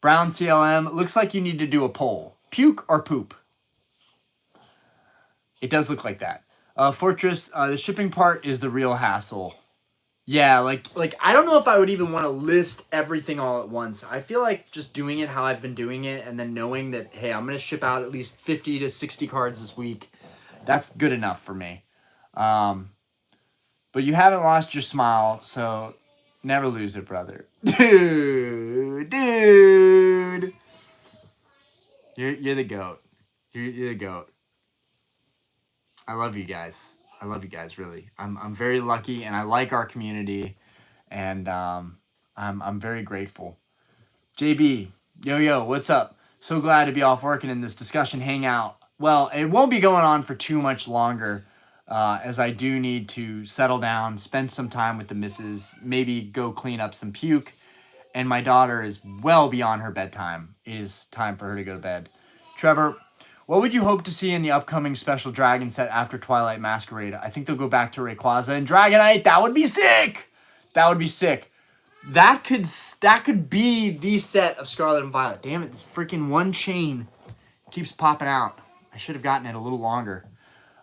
CLM, looks like you need to do a poll. Puke or poop? It does look like that. Fortress, the shipping part is the real hassle. Yeah, like I don't know if I would even want to list everything all at once. I feel like just doing it how I've been doing it, and then knowing that, hey, I'm going to ship out at least 50 to 60 cards this week, that's good enough for me. But you haven't lost your smile, so never lose it, brother. Dude. You're the GOAT. You're the GOAT. I love you guys. I love you guys, really. I'm very lucky, and I like our community, and I'm very grateful. JB, yo, what's up? So glad to be off work and in this discussion hangout. Well, it won't be going on for too much longer, as I do need to settle down, spend some time with the missus, maybe go clean up some puke, and my daughter is well beyond her bedtime. It is time for her to go to bed. Trevor, what would you hope to see in the upcoming special Dragon set after Twilight Masquerade? I think they'll go back to Rayquaza and Dragonite. That would be sick. That would be sick. That could be the set of Scarlet and Violet. Damn it, this freaking one chain keeps popping out. I should have gotten it a little longer.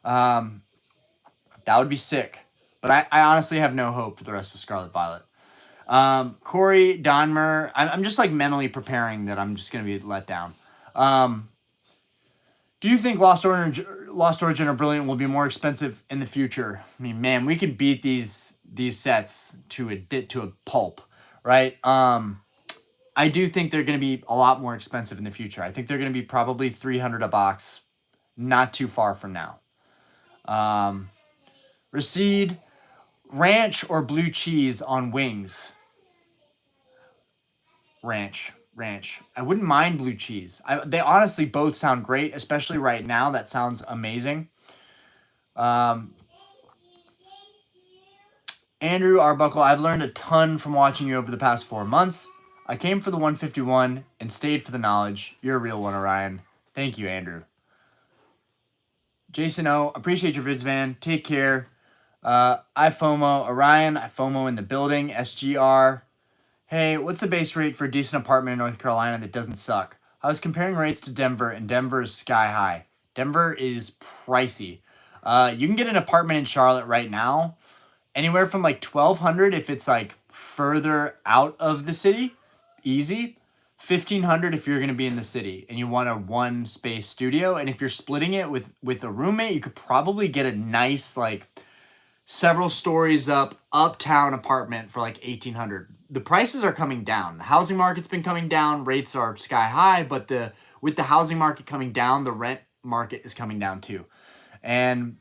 That would be sick. But I honestly have no hope for the rest of Scarlet Violet. Corey, Donmer, I'm just like mentally preparing that I'm just going to be let down. Do you think Lost Origin or Brilliant will be more expensive in the future? I mean, man, we could beat these sets to a pulp, right? I do think they're going to be a lot more expensive in the future. I think they're going to be probably $300 a box, not too far from now. Recede, ranch or blue cheese on wings? Ranch. I wouldn't mind blue cheese. They honestly both sound great, especially right now. That sounds amazing. Andrew Arbuckle, I've learned a ton from watching you over the past 4 months. I came for the 151 and stayed for the knowledge. You're a real one, Orion. Thank you, Andrew. Jason O, appreciate your vids, man. Take care. iFOMO, Orion, iFOMO in the building. SGR. Hey, what's the base rate for a decent apartment in North Carolina that doesn't suck? I was comparing rates to Denver, and Denver is sky high. Denver is pricey. You can get an apartment in Charlotte right now, anywhere from like $1,200 if it's like further out of the city, easy. $1,500 if you're going to be in the city and you want a one space studio. And if you're splitting it with a roommate, you could probably get a nice like several stories up uptown apartment for like $1,800. The prices are coming down. The housing market's been coming down. Rates are sky high, but with the housing market coming down, the rent market is coming down too. And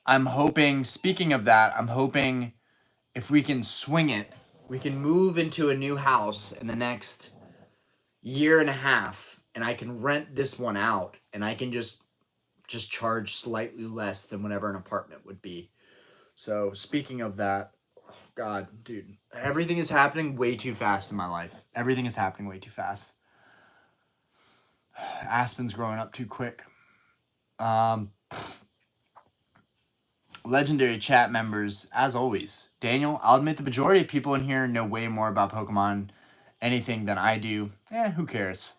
I'm hoping, speaking of that, I'm hoping if we can swing it, we can move into a new house in the next year and a half, and I can rent this one out, and I can just charge slightly less than whatever an apartment would be. So speaking of that, oh God, dude, everything is happening way too fast in my life. Everything is happening way too fast. Aspen's growing up too quick. Legendary chat members, as always. Daniel, I'll admit the majority of people in here know way more about Pokemon anything than I do. Who cares?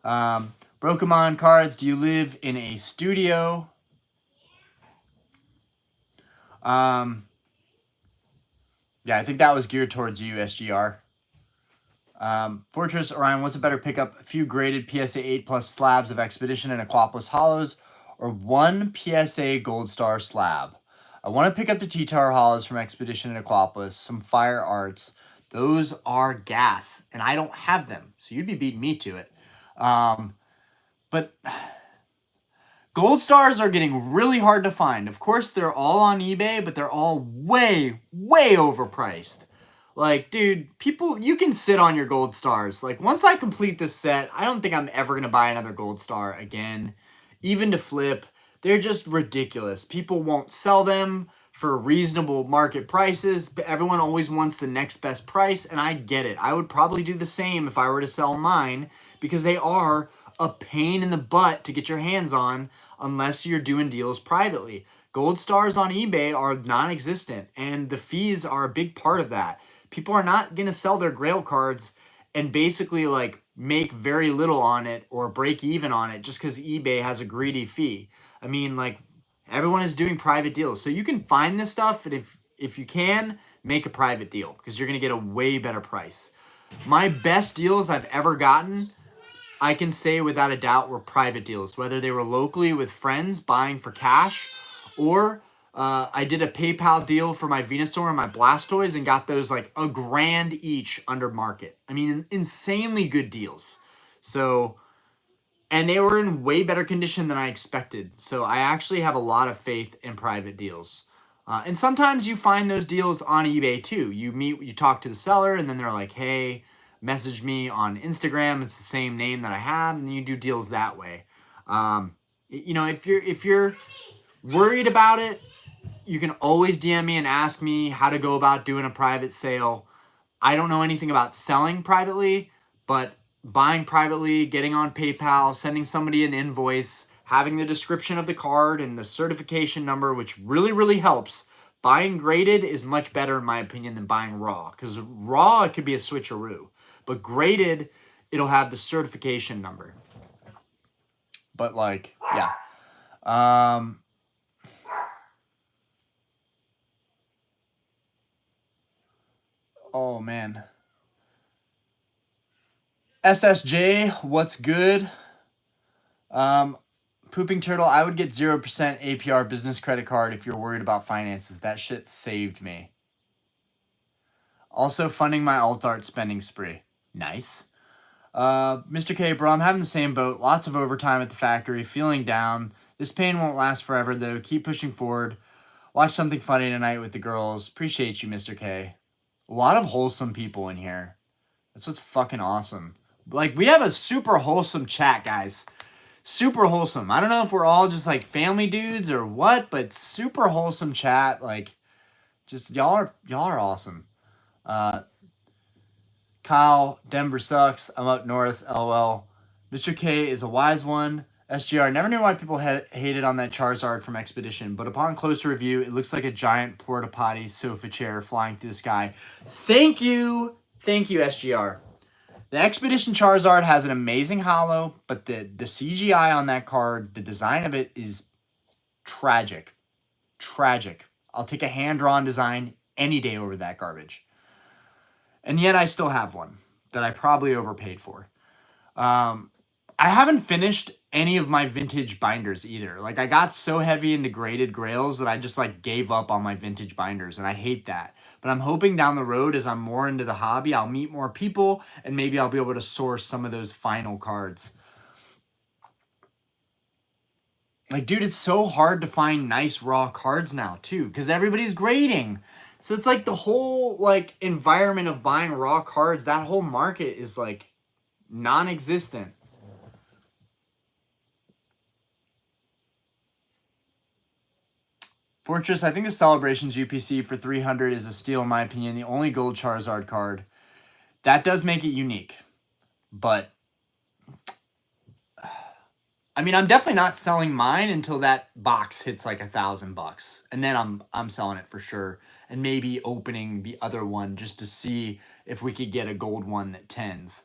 Brokemon cards, do you live in a studio? Yeah, I think that was geared towards you, SGR. Fortress, Orion, what's a better pickup? A few graded PSA 8 plus slabs of Expedition and Aquapolis Hollows, or one PSA Gold Star slab? I want to pick up the T-Tower Hollows from Expedition and Aquapolis, some Fire Arts. Those are gas, and I don't have them, so you'd be beating me to it. But Gold Stars are getting really hard to find. Of course, they're all on eBay, but they're all way, way overpriced. Like, dude, people, you can sit on your Gold Stars. Like, once I complete this set, I don't think I'm ever going to buy another Gold Star again. Even to flip, they're just ridiculous. People won't sell them for reasonable market prices, but everyone always wants the next best price, and I get it. I would probably do the same if I were to sell mine, because they are a pain in the butt to get your hands on unless you're doing deals privately. Gold Stars on eBay are non-existent, and the fees are a big part of that. People are not going to sell their Grail cards and basically like make very little on it or break even on it just because eBay has a greedy fee. I mean, like, everyone is doing private deals. So you can find this stuff, and if you can, make a private deal because you're going to get a way better price. My best deals I've ever gotten, I can say without a doubt, were private deals, whether they were locally with friends buying for cash, or I did a PayPal deal for my Venusaur and my Blastoise and got those like $1,000 each under market. I mean, insanely good deals. So, and they were in way better condition than I expected. So I actually have a lot of faith in private deals. And sometimes you find those deals on eBay too. You talk to the seller, and then they're like, hey, message me on Instagram. It's the same name that I have, and you do deals that way. You know, if you're worried about it, you can always DM me and ask me how to go about doing a private sale. I don't know anything about selling privately, but buying privately, getting on PayPal, sending somebody an invoice, having the description of the card and the certification number, which really, really helps. Buying graded is much better, in my opinion, than buying raw. Because raw, it could be a switcheroo. But graded, it'll have the certification number. But, like, yeah. Oh, man. SSJ, what's good? Pooping Turtle, I would get 0% APR business credit card if you're worried about finances. That shit saved me. Also funding my alt art spending spree. Nice. Mr. K, bro, I'm having the same boat. Lots of overtime at the factory. Feeling down. This pain won't last forever, though. Keep pushing forward. Watch something funny tonight with the girls. Appreciate you, Mr. K. A lot of wholesome people in here. That's what's fucking awesome. Like, we have a super wholesome chat, guys. Super wholesome. I don't know if we're all just like family dudes or what, but super wholesome chat. Like, just y'all are awesome. Kyle, Denver sucks. I'm up north. LOL. Mr. K is a wise one. SGR, never knew why people hated on that Charizard from Expedition, but upon closer review, it looks like a giant porta potty sofa chair flying through the sky. Thank you, SGR. The Expedition Charizard has an amazing holo, but the CGI on that card, the design of it is tragic. Tragic. I'll take a hand-drawn design any day over that garbage. And yet I still have one that I probably overpaid for. I haven't finished any of my vintage binders either. Like, I got so heavy into graded grails that I just, like, gave up on my vintage binders, and I hate that. But I'm hoping down the road, as I'm more into the hobby, I'll meet more people, and maybe I'll be able to source some of those final cards. Like, dude, it's so hard to find nice raw cards now, too, because everybody's grading. So it's like the whole, like, environment of buying raw cards, that whole market is, like, non-existent. Fortress, I think the Celebrations UPC for 300 is a steal, in my opinion. The only gold Charizard card. That does make it unique. But, I mean, I'm definitely not selling mine until that box hits like $1,000. And then I'm selling it for sure. And maybe opening the other one just to see if we could get a gold one that tens.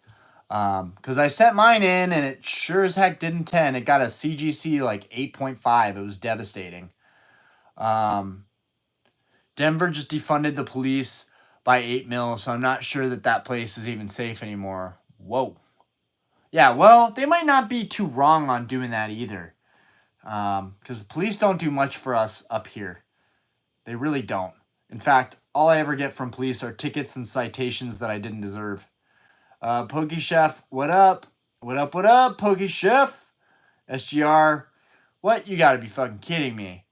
Because I sent mine in and it sure as heck didn't 10. It got a CGC like 8.5. It was devastating. Denver just defunded the police by 8 mil, so I'm not sure that place is even safe anymore. Whoa. Yeah, well, they might not be too wrong on doing that either. Because the police don't do much for us up here. They really don't. In fact, all I ever get from police are tickets and citations that I didn't deserve. Pokey Chef, what up? What up, Pokey Chef? SGR, what? You gotta be fucking kidding me.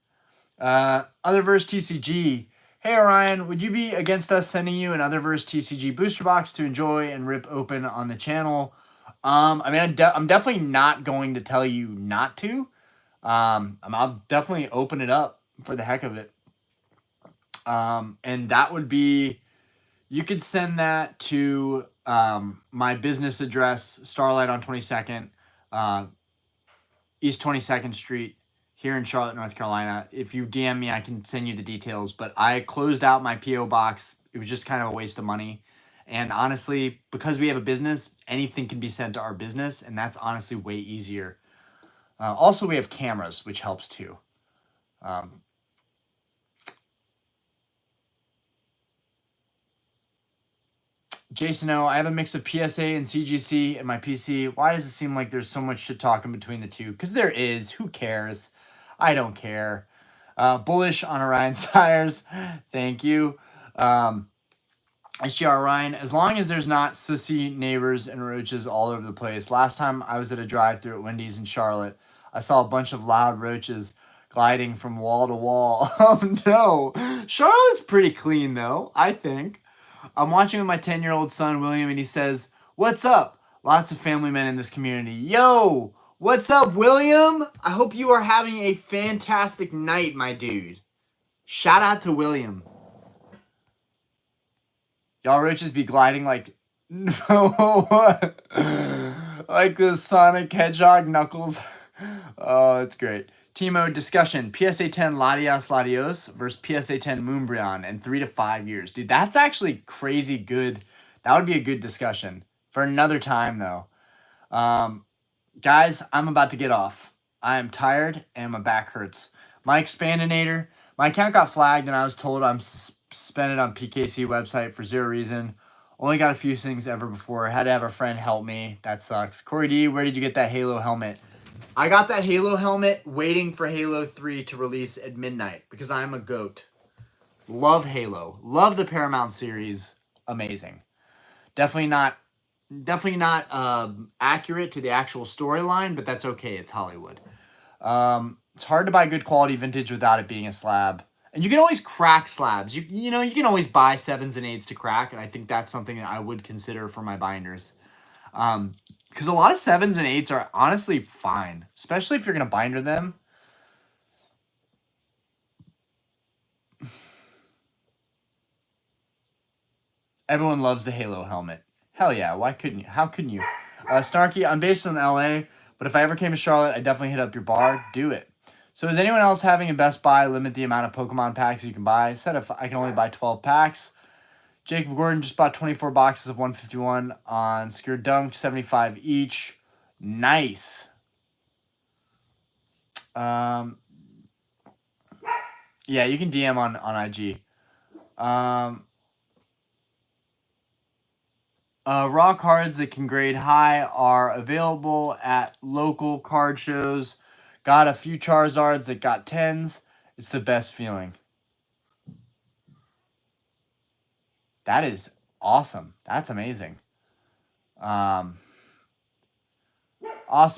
Otherverse TCG. Hey Orion, would you be against us sending you an Otherverse TCG booster box to enjoy and rip open on the channel? I mean, I'm definitely not going to tell you not to. I'll definitely open it up for the heck of it. And that would be, you could send that to my business address, Starlight on 22nd, East 22nd Street, here in Charlotte, North Carolina. If you DM me, I can send you the details. But I closed out my P.O. box. It was just kind of a waste of money. And honestly, because we have a business, anything can be sent to our business. And that's honestly way easier. Also, we have cameras, which helps too. Jason O, I have a mix of PSA and CGC in my PC. Why does it seem like there's so much shit talking between the two? Because there is. Who cares? I don't care. Bullish on Orion Sires. Thank you. SGR Ryan, as long as there's not sissy neighbors and roaches all over the place. Last time I was at a drive-thru at Wendy's in Charlotte, I saw a bunch of loud roaches gliding from wall to wall. Oh no. Charlotte's pretty clean though, I think. I'm watching with my 10-year-old son, William, and he says, "What's up?" Lots of family men in this community. Yo, what's up, William? I hope you are having a fantastic night, my dude. Shout out to William. Y'all roaches be gliding like like the Sonic Hedgehog Knuckles. Oh, that's great. Timo, discussion. PSA 10 Latias Latios versus PSA 10 Moonbryon in 3 to 5 years. Dude, that's actually crazy good. That would be a good discussion. For another time, though. Guys, I'm about to get off. I am tired and my back hurts. My Expandinator, my account got flagged and I was told I'm suspended on PKC website for 0 reason. Only got a few things ever before. Had to have a friend help me. That sucks. Corey D, where did you get that Halo helmet? I got that Halo helmet waiting for Halo 3 to release at midnight because I'm a goat. Love Halo. Love the Paramount series. Amazing. Definitely not accurate to the actual storyline, but that's okay. It's Hollywood. It's hard to buy good quality vintage without it being a slab. And you can always crack slabs. You know, you can always buy 7s and 8s to crack, and I think that's something that I would consider for my binders. Because a lot of 7s and 8s are honestly fine, especially if you're going to binder them. Everyone loves the Halo helmet. Hell yeah, why couldn't you? How couldn't you? Snarky, I'm based in LA, but if I ever came to Charlotte, I'd definitely hit up your bar. Do it. So is anyone else having a Best Buy limit the amount of Pokemon packs you can buy? Said if I can only buy 12 packs. Jacob Gordon just bought 24 boxes of 151 on Secure Dunk, 75 each. Nice. Yeah, you can DM on IG. Raw cards that can grade high are available at local card shows. Got a few Charizards that got 10s. It's the best feeling. That is awesome. That's amazing. Awesome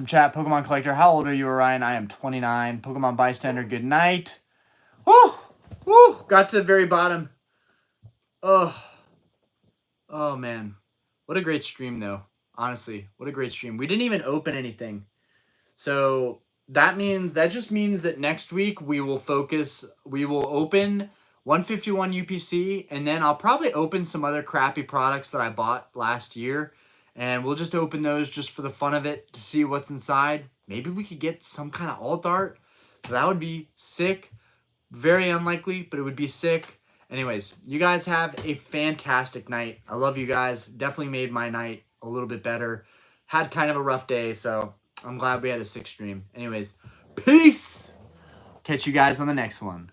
chat. Pokemon Collector. How old are you, Orion? I am 29. Pokemon Bystander. Good night. Woo! Woo! Got to the very bottom. Oh. Oh, man. What a great stream, though. Honestly, what a great stream. We didn't even open anything. So that just means that next week we will open 151 UPC, and then I'll probably open some other crappy products that I bought last year, and we'll just open those just for the fun of it to see what's inside. Maybe we could get some kind of alt art. So that would be sick. Very unlikely, but it would be sick. Anyways, you guys have a fantastic night. I love you guys. Definitely made my night a little bit better. Had kind of a rough day, so I'm glad we had a sick stream. Anyways, peace. Catch you guys on the next one.